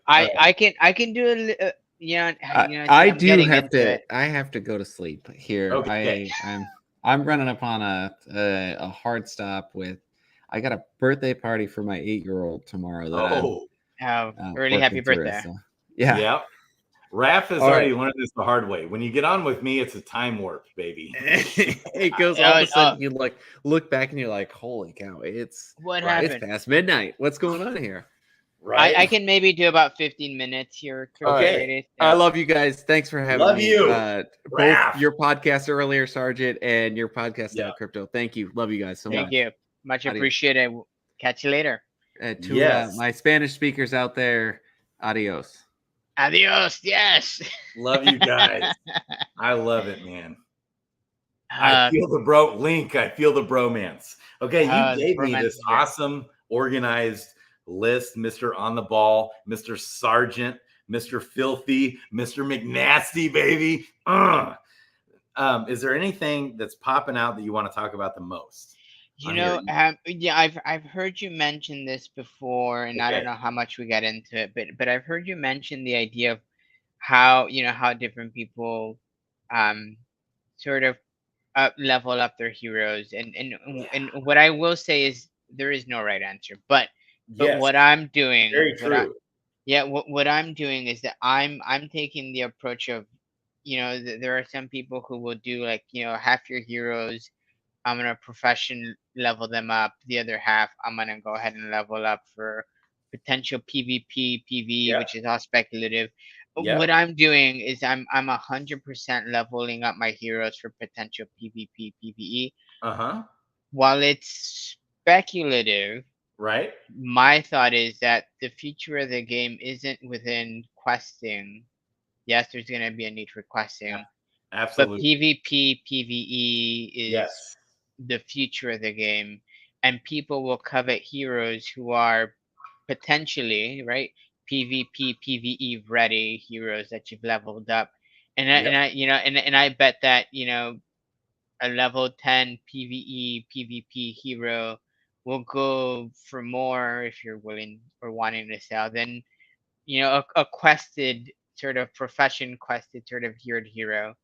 I can do a I do have to. I have to go to sleep here. Okay. I'm running up on a hard stop with. I got a birthday party for my 8-year-old tomorrow. Early happy birthday! So, yeah. Yep. Raph has already learned this the hard way. When you get on with me, it's a time warp, baby. It goes all of a sudden. You look back and you're like, "Holy cow! It's happened? It's past midnight. What's going on here?" Right. I can maybe do about 15 minutes here. Okay. I love you guys. Thanks for having me. Love you. Both your podcast earlier, Sergeant, and your podcast about crypto. Thank you. Love you guys so much. Thank you. Much appreciated. Catch you later. To my Spanish speakers out there, adios. Adios. Yes. Love you guys. I love it, man. I feel the Link. I feel the bromance. Okay, you gave me this awesome organized list, Mr. On the Ball, Mr. Sergeant, Mr. Filthy, Mr. McNasty, baby. Is there anything that's popping out that you want to talk about the most? I've heard you mention this before, and I don't know how much we got into it, but I've heard you mention the idea of how different people sort of level up their heroes, and what I will say is there is no right answer, but what I'm doing, very true. What I'm doing is that I'm taking the approach of, there are some people who will do like, half your heroes, I'm gonna profession level them up. The other half, I'm gonna go ahead and level up for potential PvP, PvE, which is all speculative. What I'm doing is I'm 100% leveling up my heroes for potential PvP, PvE. While it's speculative, right? My thought is that the future of the game isn't within questing. Yes, there's going to be a need for questing. Absolutely. But PvP, PvE is the future of the game. And people will covet heroes who are potentially, right, PvP, PvE ready heroes that you've leveled up. And I bet that, a level 10 PvE, PvP hero will go for more if you're willing or wanting to sell than, a quested sort of profession quested sort of hero.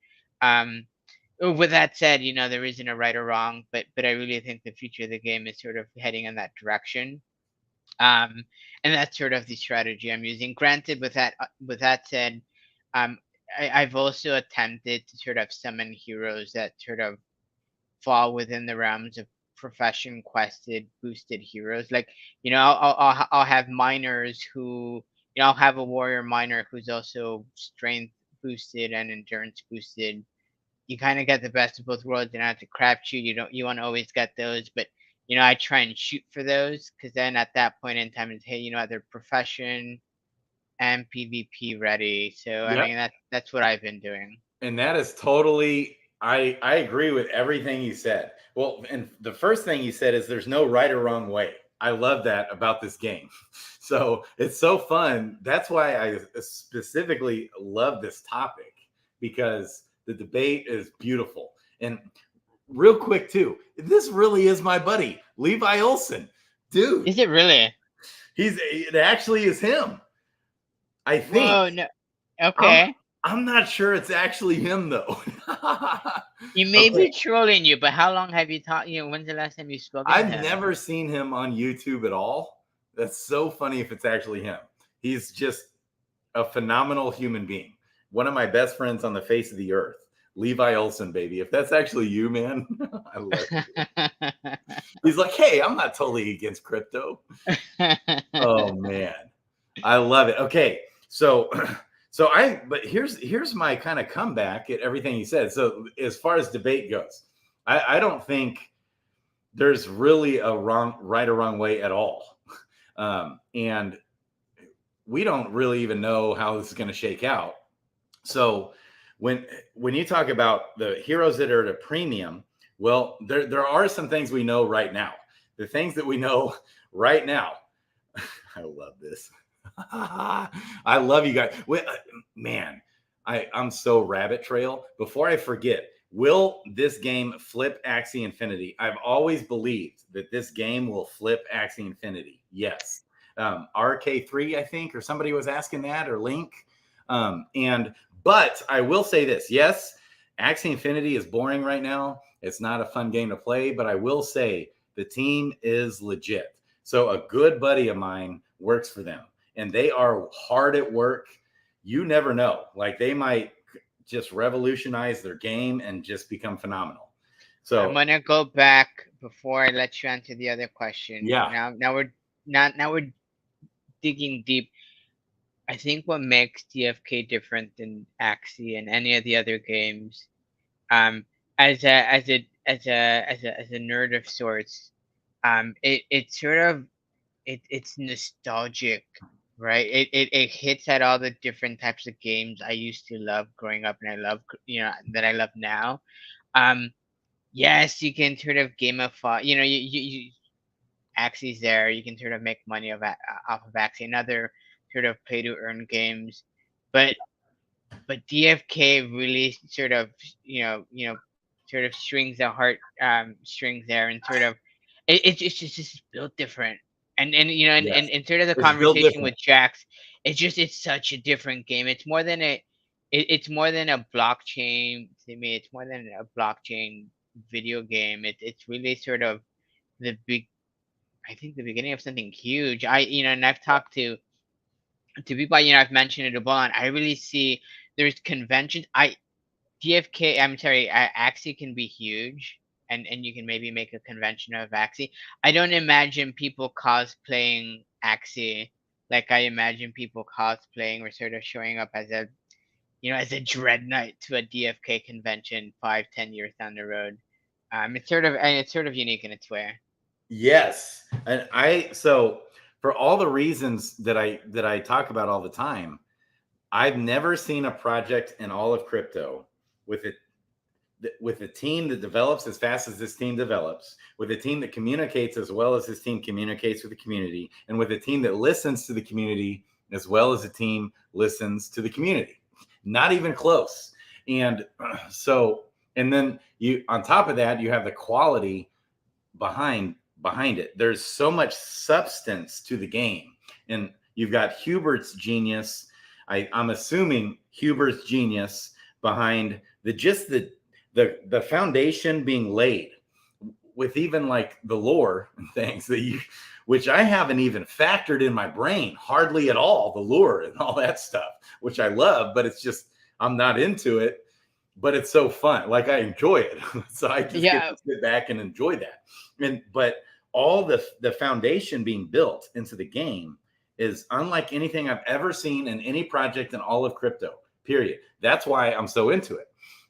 With that said, there isn't a right or wrong, but I really think the future of the game is sort of heading in that direction. And that's sort of the strategy I'm using. Granted, with that said, I've also attempted to sort of summon heroes that sort of fall within the realms of profession quested boosted heroes. Like, I'll have miners who, I'll have a warrior miner who's also strength boosted and endurance boosted. You kind of get the best of both worlds, and have to crapshoot. You want to always get those, but I try and shoot for those, because then at that point in time, it's, hey, they're profession and PvP ready. So I mean, that's what I've been doing. And that is totally, I agree with everything you said. Well, and the first thing you said is there's no right or wrong way. I love that about this game. So it's so fun. That's why I specifically love this topic, because the debate is beautiful. And real quick too, this really is my buddy, Levi Olson. Dude. Is it really? It actually is him. I think. Oh, no. Okay. I'm not sure it's actually him though. He may Okay. be trolling you, but how long have you talked? When's the last time you spoken to I've him? never seen him on YouTube at all. That's so funny if it's actually him. He's just a phenomenal human being. One of my best friends on the face of the earth. Levi Olson, baby. If that's actually you, man, I love you. He's like, hey, I'm not totally against crypto. Oh man. I love it. Okay. So but here's my kind of comeback at everything he said. So as far as debate goes, I don't think there's really a right or wrong way at all. And we don't really even know how this is going to shake out. So when you talk about the heroes that are at a premium, well, there are some things we know right now. The things that we know right now. I love this. I love you guys. Man, I'm so rabbit trail. Before I forget, will this game flip Axie Infinity? I've always believed that this game will flip Axie Infinity. Yes. RK3, I think, or somebody was asking that, or Link. But I will say this. Yes, Axie Infinity is boring right now. It's not a fun game to play, but I will say the team is legit. So a good buddy of mine works for them, and they are hard at work. You never know. Like, they might just revolutionize their game and just become phenomenal. So I'm gonna go back before I let you answer the other question. yeah. Now we're digging deep. I think what makes DFK different than Axie and any of the other games, um, as a nerd of sorts, it's sort of it's nostalgic, right? It hits at all the different types of games I used to love growing up, and I love that I love now. Um, yes, you can sort of gamify. You Axie's there. You can sort of make money off of Axie and other sort of pay to earn games, but DFK really sort of sort of strings the heart strings there, and sort of it's just built different. Yes. And sort of the It's built conversation different. with Jax, it's such a different game. It's more than it's more than a blockchain to me. It's more than a blockchain video game. It's really sort of the big I think the beginning of something huge. And I've talked to people, I've mentioned it a bunch. I really see there's conventions. I'm sorry, Axie can be huge, and you can maybe make a convention of Axie. I don't imagine people cosplaying Axie like I imagine people cosplaying or sort of showing up as a Dread Knight to a DFK convention 5-10 years down the road. It's sort of unique in its way. Yes. And so for all the reasons that I talk about all the time, I've never seen a project in all of crypto with a team that develops as fast as this team develops, with a team that communicates as well as this team communicates with the community, and with a team that listens to the community as well as the team listens to the community. Not even close. And and then you, on top of that, you have the quality behind it. There's so much substance to the game, and you've got Hubert's genius. I'm assuming Hubert's genius behind the foundation being laid, with even like the lore and things which I haven't even factored in my brain hardly at all, the lore and all that stuff, which I love, but it's just, I'm not into it, but it's so fun. Like, I enjoy it. So I just get to sit back and enjoy that. But all the foundation being built into the game is unlike anything I've ever seen in any project in all of crypto, period. That's why I'm so into it.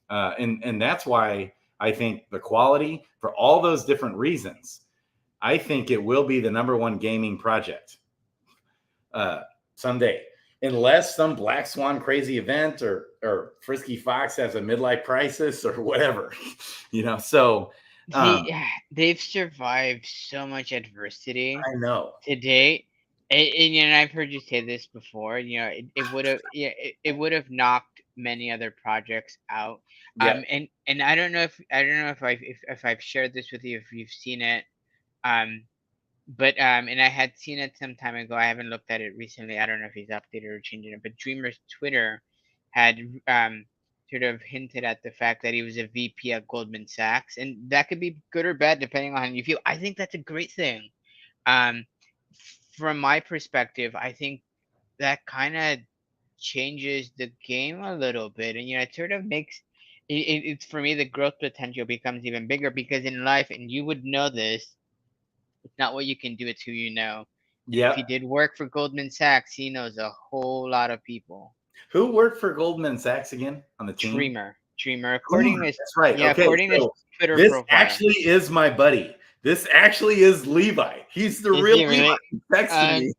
And that's why I think the quality, for all those different reasons, I think it will be the number one gaming project someday, unless some Black Swan crazy event or Frisky Fox has a midlife crisis or whatever, So They've survived so much adversity I know. to date. And I've heard you say this before. It would have it would have knocked many other projects out. Yeah. And I don't know if I've shared this with you, if you've seen it. But and I had seen it some time ago. I haven't looked at it recently. I don't know if he's updated or changing it. But Dreamer's Twitter had sort of hinted at the fact that he was a VP at Goldman Sachs, and that could be good or bad depending on how you feel. I think that's a great thing. From my perspective, I think that kind of changes the game a little bit, and it sort of makes it's for me the growth potential becomes even bigger, because in life, and you would know this, it's not what you can do, it's who you know. And if he Yeah. did work for Goldman Sachs, he knows a whole lot of people. Who worked for Goldman Sachs again on the team? Dreamer, according to his, That's right. yeah, Okay, according to his so Twitter this profile. actually is my buddy. This actually is Levi. He's the Is real he Levi. really? He texted me.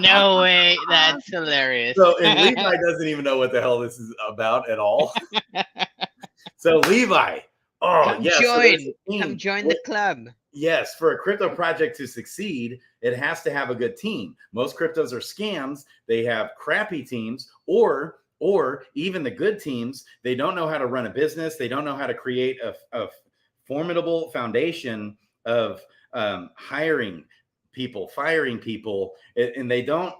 No way, that's hilarious. So, and Levi doesn't even know what the hell this is about at all. So, Levi, Come join the club. Yes, for a crypto project to succeed, it has to have a good team. Most cryptos are scams. They have crappy teams, or even the good teams, they don't know how to run a business. They don't know how to create a formidable foundation of hiring people, firing people, and they don't.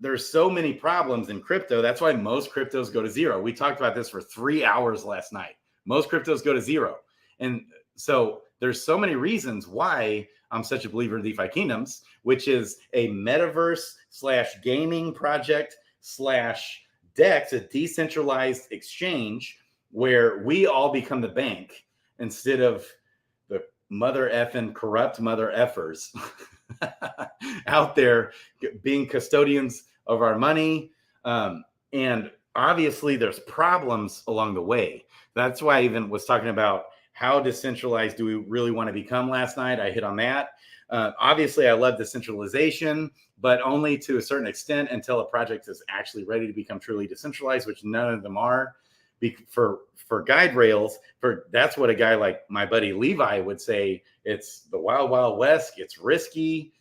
There's so many problems in crypto. That's why most cryptos go to zero. We talked about this for 3 hours last night. Most cryptos go to zero. And so there's so many reasons why I'm such a believer in DeFi Kingdoms, which is a metaverse / gaming project / DEX, a decentralized exchange where we all become the bank instead of the mother effing corrupt mother effers out there being custodians of our money. And obviously there's problems along the way. That's why I even was talking about how decentralized do we really want to become last night. I hit on that. Obviously, I love decentralization, but only to a certain extent until a project is actually ready to become truly decentralized, which none of them are. For guide rails, that's what a guy like my buddy Levi would say. It's the wild, wild west. It's risky.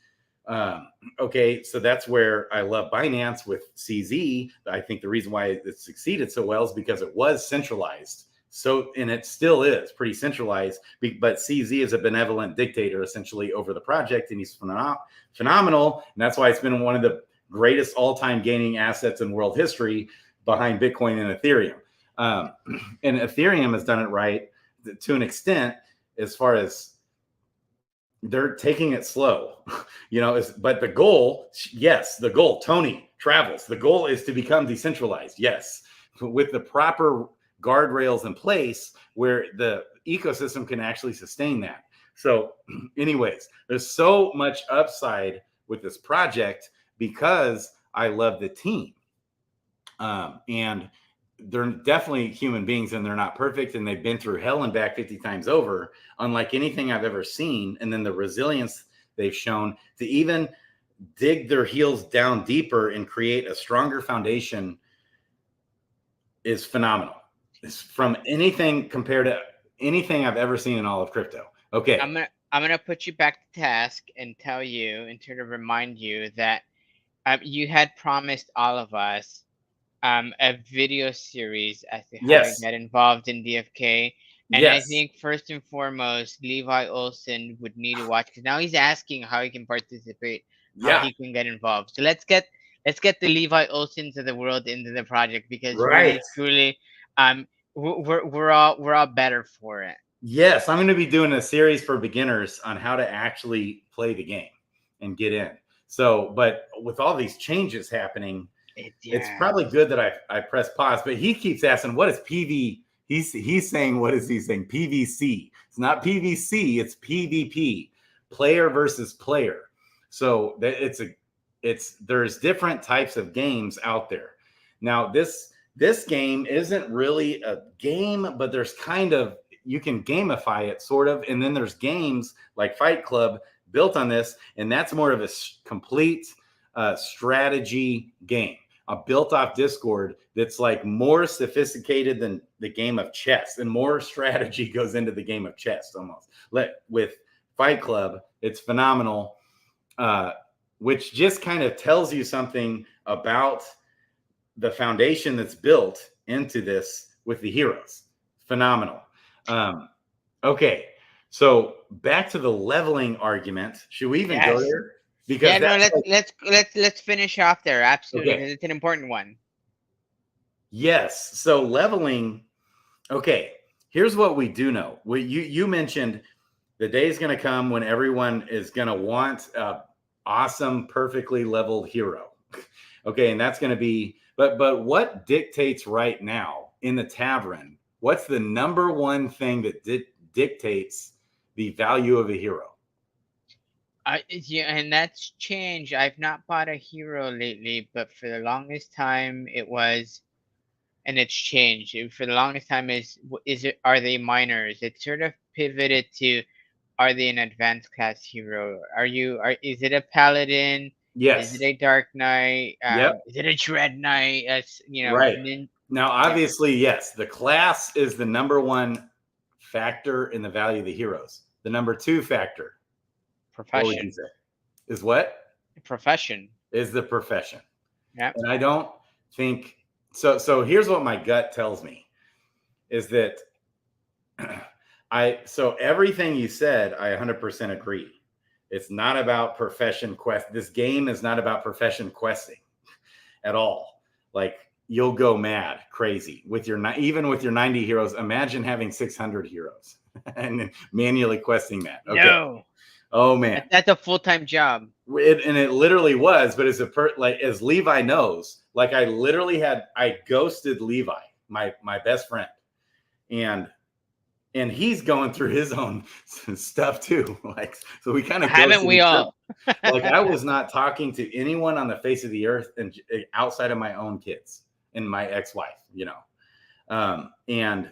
Okay, so that's where I love Binance with CZ. I think the reason why it succeeded so well is because it was centralized. So, and it still is pretty centralized, but CZ is a benevolent dictator essentially over the project, and he's phenomenal. And that's why it's been one of the greatest all-time gaining assets in world history behind Bitcoin and Ethereum. And Ethereum has done it right to an extent as far as they're taking it slow, but the goal, yes, the goal, Tony Travels, the goal is to become decentralized. Yes, with the proper guardrails in place where the ecosystem can actually sustain that. So anyways, there's so much upside with this project because I love the team. And they're definitely human beings and they're not perfect and they've been through hell and back 50 times over, unlike anything I've ever seen. And then the resilience they've shown to even dig their heels down deeper and create a stronger foundation is phenomenal. It's from anything compared to anything I've ever seen in all of crypto. Okay. I'm gonna put you back to task and tell you and sort of remind you that you had promised all of us a video series as to how to get involved in DFK. And I think first and foremost, Levi Olson would need to watch, because now he's asking how he can participate, how he can get involved. So let's get the Levi Olsons of the world into the project, because really, truly, we're all better for it. Yes, I'm going to be doing a series for beginners on how to actually play the game and get in. So, but with all these changes happening, it's probably good that I press pause. But he keeps asking, what is PV? He's saying, what is he saying? PVC. It's not PVC. It's PvP, player versus player. So there's different types of games out there. Now this game isn't really a game, but there's you can gamify it sort of. And then there's games like Fight Club built on this, and that's more of a complete strategy game. Built off Discord that's like more sophisticated than the game of chess, and more strategy goes into the game of chess almost. With Fight Club, it's phenomenal, which just kind of tells you something about the foundation that's built into this with the heroes. Phenomenal. Okay, so back to the leveling argument. Should we even go there? Because let's finish off there. Absolutely, because it's an important one. Yes. So leveling. Okay. Here's what we do know. You mentioned the day is going to come when everyone is going to want a awesome, perfectly leveled hero. Okay, and that's going to be. But what dictates right now in the tavern? What's the number one thing that dictates the value of a hero? Yeah, and that's changed. I've not bought a hero lately, but for the longest time it was, and it's changed. For the longest time are they minors? It sort of pivoted to, are they an advanced class hero? Is it a paladin? Is it Yes. a dark knight? Yep. Is it a dread knight? Right. Now, obviously, yes, the class is the number one factor in the value of the heroes. The number two factor, what would you profession. say? Is what? Profession. Is the profession. Yeah. And I don't think so. So here's what my gut tells me is that so everything you said, I 100% agree. It's not about profession quest. This game is not about profession questing at all. Like, you'll go mad, crazy with even with your 90 heroes. Imagine having 600 heroes and manually questing that. Okay. No. Oh man, that's a full-time job. It literally was, but as Levi knows, like I ghosted Levi, my best friend, and he's going through his own stuff too. Like, so we kind of haven't we all? Like, I was not talking to anyone on the face of the earth and outside of my own kids and my ex-wife, and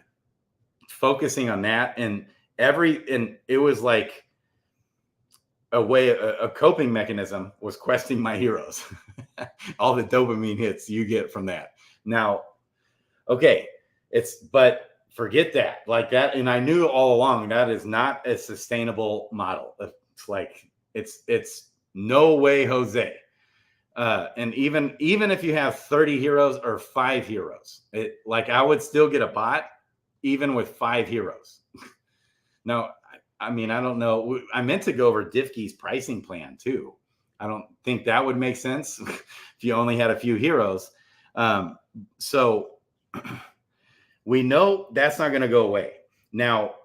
focusing on that, and it was like a coping mechanism was questing my heroes. All the dopamine hits you get from that. Now, okay, but forget that, like that. And I knew all along that is not a sustainable model. It's like, it's no way, Jose. And even if you have 30 heroes or 5 heroes, I would still get a bot even with 5 heroes. Now, I mean, I don't know. I meant to go over Diffkey's pricing plan too. I don't think that would make sense if you only had a few heroes. So we know that's not going to go away. Now,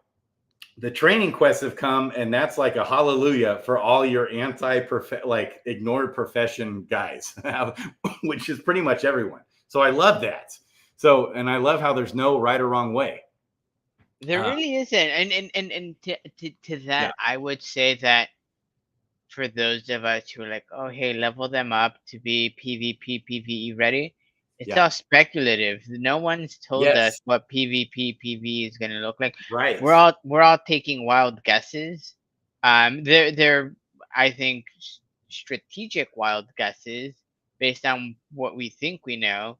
the training quests have come, and that's like a hallelujah for all your ignored profession guys, which is pretty much everyone. So I love that. So, and I love how there's no right or wrong way. There really isn't. And to that, yeah. I would say that for those of us who are like, oh, hey, level them up to be PvP, PvE ready, it's all speculative. No one's told us what PvP, PvE is going to look like. Right. We're all taking wild guesses. They're I think strategic wild guesses based on what we think we know.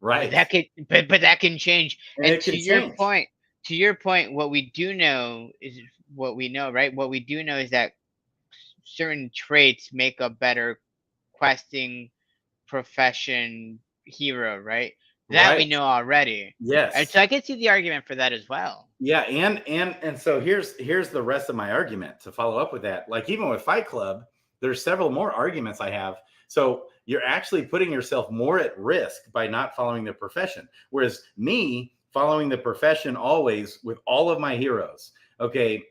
Right. But that can change. And to your point, what we do know is what we know, right? What we do know is that certain traits make a better questing profession hero, right? That we know already. Yes. And so I can see the argument for that as well. Yeah, and so here's the rest of my argument to follow up with that. Like, even with Fight Club, there's several more arguments I have. So you're actually putting yourself more at risk by not following the profession. Whereas me following the profession always with all of my heroes. Okay,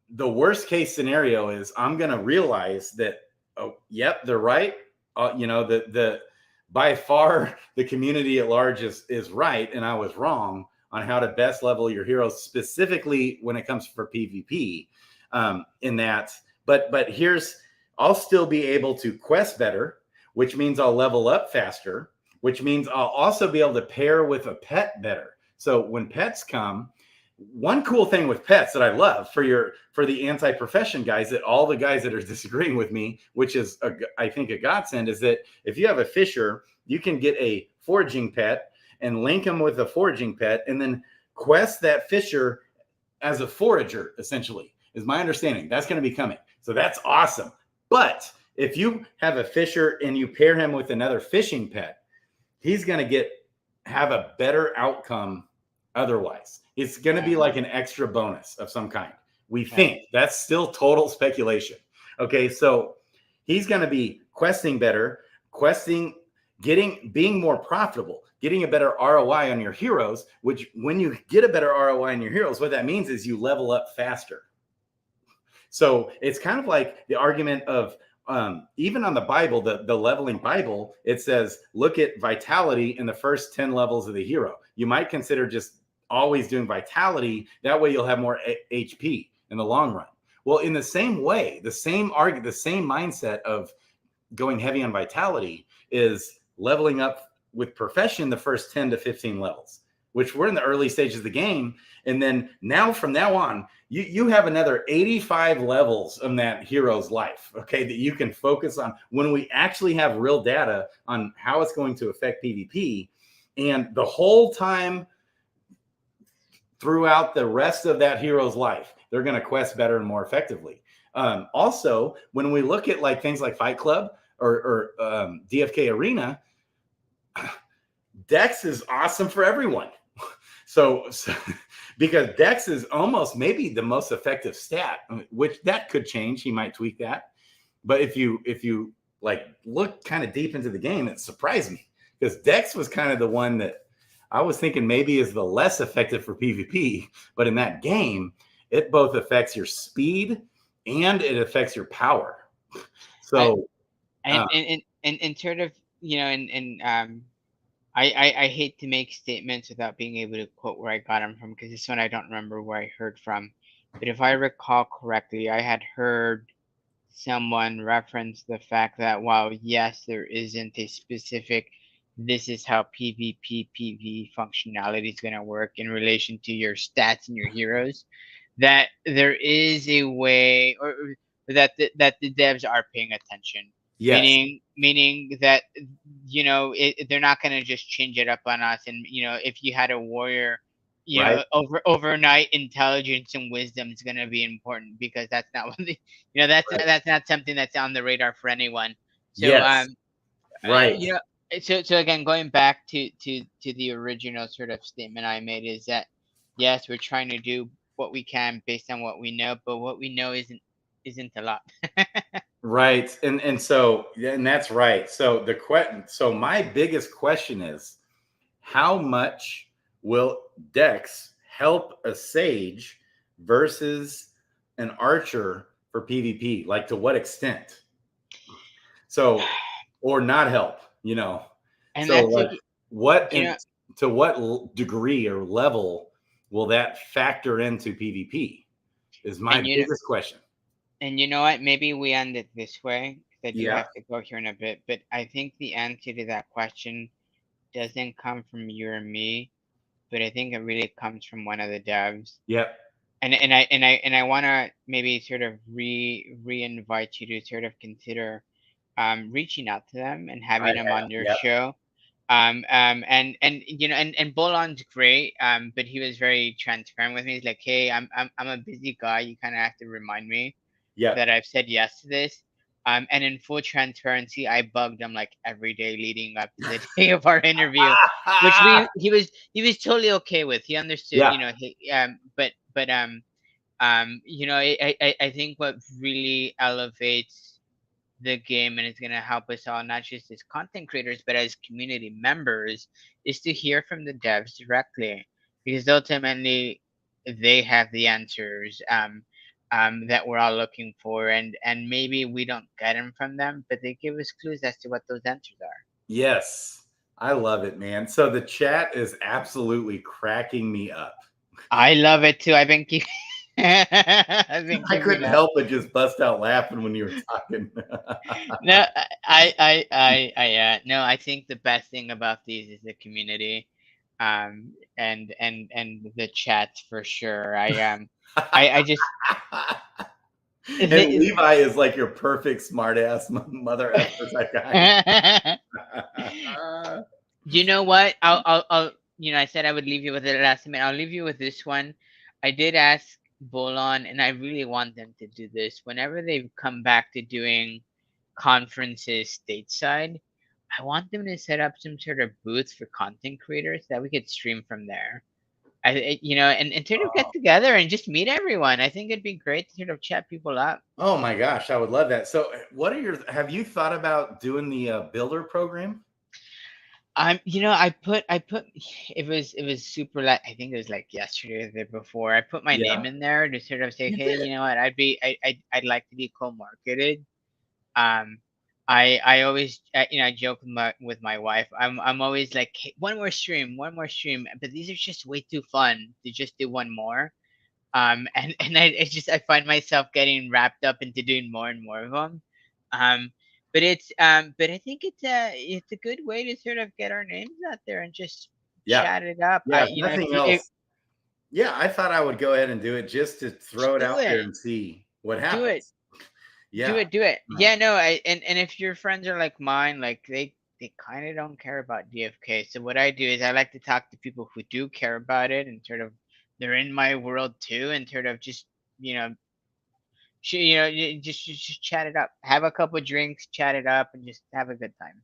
the worst case scenario is I'm going to realize that, oh, yep, they're right. The by far the community at large is right, and I was wrong on how to best level your heroes, specifically when it comes for PvP. In that, but I'll still be able to quest better, which means I'll level up faster, which means I'll also be able to pair with a pet better. So when pets come, one cool thing with pets that I love for the anti-profession guys, that all the guys that are disagreeing with me, which is I think a godsend, is that if you have a fisher, you can get a foraging pet and link them with a foraging pet, and then quest that fisher as a forager, essentially, is my understanding. That's going to be coming. So that's awesome. But if you have a fisher and you pair him with another fishing pet, he's going to have a better outcome otherwise. It's going to be like an extra bonus of some kind. We think. That's still total speculation. Okay, so he's going to be questing better, being more profitable, getting a better ROI on your heroes, which when you get a better ROI on your heroes, what that means is you level up faster. So it's kind of like the argument of even on the Bible, the leveling Bible, it says, look at vitality in the first 10 levels of the hero. You might consider just always doing vitality. That way you'll have more HP in the long run. Well, in the same way, the same mindset of going heavy on vitality is leveling up with profession the first 10 to 15 levels, which we're in the early stages of the game. And then from now on, you have another 85 levels in that hero's life, okay, that you can focus on when we actually have real data on how it's going to affect PvP. And the whole time throughout the rest of that hero's life, they're going to quest better and more effectively. Also, when we look at like things like Fight Club or DFK Arena, Dex is awesome for everyone. So because Dex is almost maybe the most effective stat, which that could change. He might tweak that. But if you like look kind of deep into the game, it surprised me because Dex was kind of the one that I was thinking maybe is the less effective for PvP. But in that game, it both affects your speed and it affects your power. So and sort of, you know, I hate to make statements without being able to quote where I got them from, because this one I don't remember where I heard from. But if I recall correctly, I had heard someone reference the fact that while yes, there isn't a specific this is how PvP functionality is going to work in relation to your stats and your heroes, that there is a way, or that the devs are paying attention. yes. Meaning that, you know, they're not going to just change it up on us. And, you know, if you had a warrior, you Right. know, overnight intelligence and wisdom is going to be important, because that's not what you know, that's not something that's on the radar for anyone. So, Yes. Right. you know, so again, going back to the original sort of statement I made is that, yes, we're trying to do what we can based on what we know, but what we know isn't a lot. Right. And so, and that's right. So so my biggest question is, how much will Dex help a Sage versus an Archer for PvP? Like, to what extent? So, or not help, you know? And So that's like, you know, to what degree or level will that factor into PvP is my and biggest question. and you know what? Maybe we end it this way, because I do Yeah. have to go here in a bit. But I think the answer to that question doesn't come from you or me, but I think it really comes from one of the devs. Yep. And I want to maybe sort of re-invite you to sort of consider reaching out to them and having them on your Yep. show. And you know, and Bolon's great, but he was very transparent with me. He's like, hey, I'm a busy guy. You kind of have to remind me Yep. that I've said yes to this. And in full transparency, I bugged him like every day leading up to the day of our interview, which he was totally okay with. He understood, Yeah. you know. You know, I think what really elevates the game, and it's going to help us all, not just as content creators but as community members, is to hear from the devs directly, because ultimately they have the answers that we're all looking for, and maybe we don't get them from them, but they give us clues as to what those answers are. Yes. I love it, man. So the chat is absolutely cracking me up. I love it too. I've been I couldn't help but just bust out laughing when you were talking. No, no, I think the best thing about these is the community, and the chats for sure. I just And Levi is like your perfect smartass mother effer type guy. You know what? I'll you know, I said I would leave you with the last minute. I'll leave you with this one. I did ask Bolon, and I really want them to do this whenever they come back to doing conferences stateside. I want them to set up some sort of booth for content creators that we could stream from there. You know, and sort of get together and just meet everyone. I think it'd be great to sort of chat people up. Oh my gosh, I would love that. So, have you thought about doing the builder program? I put it was super like I think it was like yesterday or the day before. I put my name Yeah, in there to sort of say, you hey, did. what, I'd like to be co-marketed. Um, I always I joke with my wife. I'm always like, hey, one more stream, but these are just way too fun to just do one more. And I find myself getting wrapped up into doing more and more of them. Um, but I think it's a good way to sort of get our names out there and just Yeah, chat it up. yeah. If nothing else, yeah, I thought I would go ahead and do it just to Just throw it do out there it, and see what do it, happens. Yeah. do it. Uh, Yeah, no, and if your friends are like mine, like they kind of don't care about DFK. So what I do is I like to talk to people who do care about it and sort of they're in my world too, and sort of just you know just chat it up. Have a couple drinks, chat it up, and just have a good time.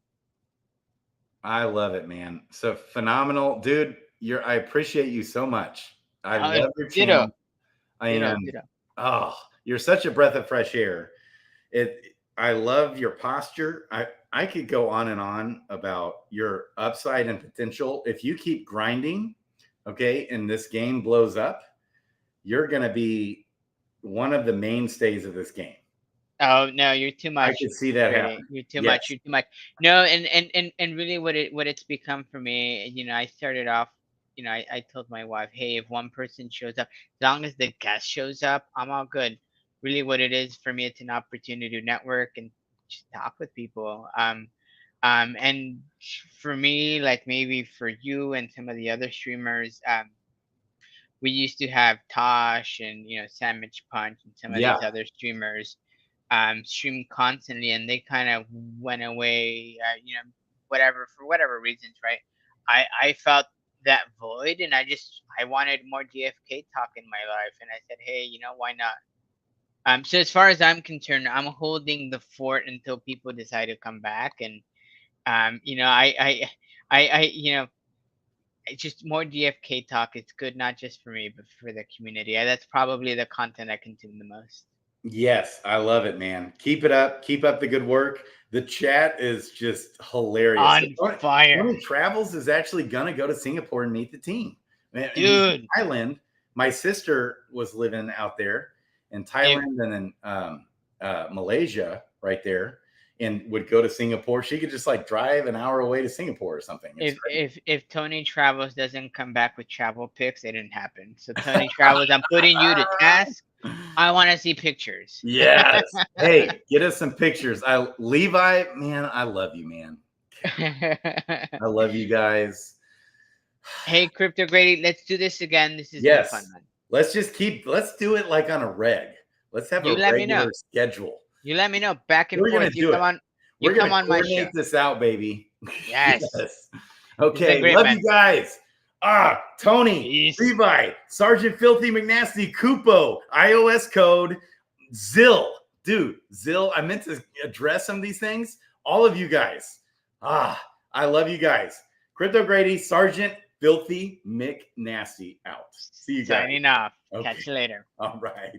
I love it, man. So phenomenal, dude. I appreciate you so much. I Oh, love your ditto, channel. I ditto, am. ditto. Oh, you're such a breath of fresh air. I love your posture. I could go on and on about your upside and potential. If you keep grinding, okay, and this game blows up, you're going to be one of the mainstays of this game. Oh no, you're too I much, could see that Grady. happen. You're too Yes. much. You're too much. No, and really, what it's become for me, I started off. I told my wife, hey, if one person shows up, as long as the guest shows up, I'm all good. Really, what it is for me, it's an opportunity to network and just talk with people. And for me, like maybe for you and some of the other streamers, we used to have Tosh and Sandwich Punch and some of Yeah. these other streamers stream constantly, and they kind of went away. Whatever for whatever reasons, right? I felt that void, and I wanted more DFK talk in my life, and I said, hey, why not? So as far as I'm concerned, I'm holding the fort until people decide to come back, and it's just more DFK talk. It's good not just for me, but for the community. That's probably the content I consume the most. Yes, I love it, man. Keep it up. Keep up the good work. The chat is just hilarious. On fire, Tony Travels is actually gonna go to Singapore and meet the team. And he's in dude. Thailand. My sister was living out there in If Thailand and in Malaysia, right there, and would go to Singapore. She could just like drive an hour away to Singapore or something. It's if Tony Travels doesn't come back with travel pics, it didn't happen. So Tony Travels, I'm putting you to task. I want to see pictures. Yes. Hey, get us some pictures. Levi, man, I love you, man. I love you guys. Hey, Crypto Grady, let's do this again. This has been Yes. fun, man. Let's do it like on a reg. Let's have You a let me know. regular schedule. You let me know. Back and We're forth. gonna do it. You We're come gonna on my show. coordinate this out, baby. Yes. Okay. great, Love man. you guys. Tony, Peace. Levi, Sergeant Filthy McNasty, Kupo, iOS code, Zill. Dude, Zill, I meant to address some of these things. All of you guys. I love you guys. Crypto Grady, Sergeant Filthy McNasty out. See you guys. Signing off. Okay. Catch you later. All right.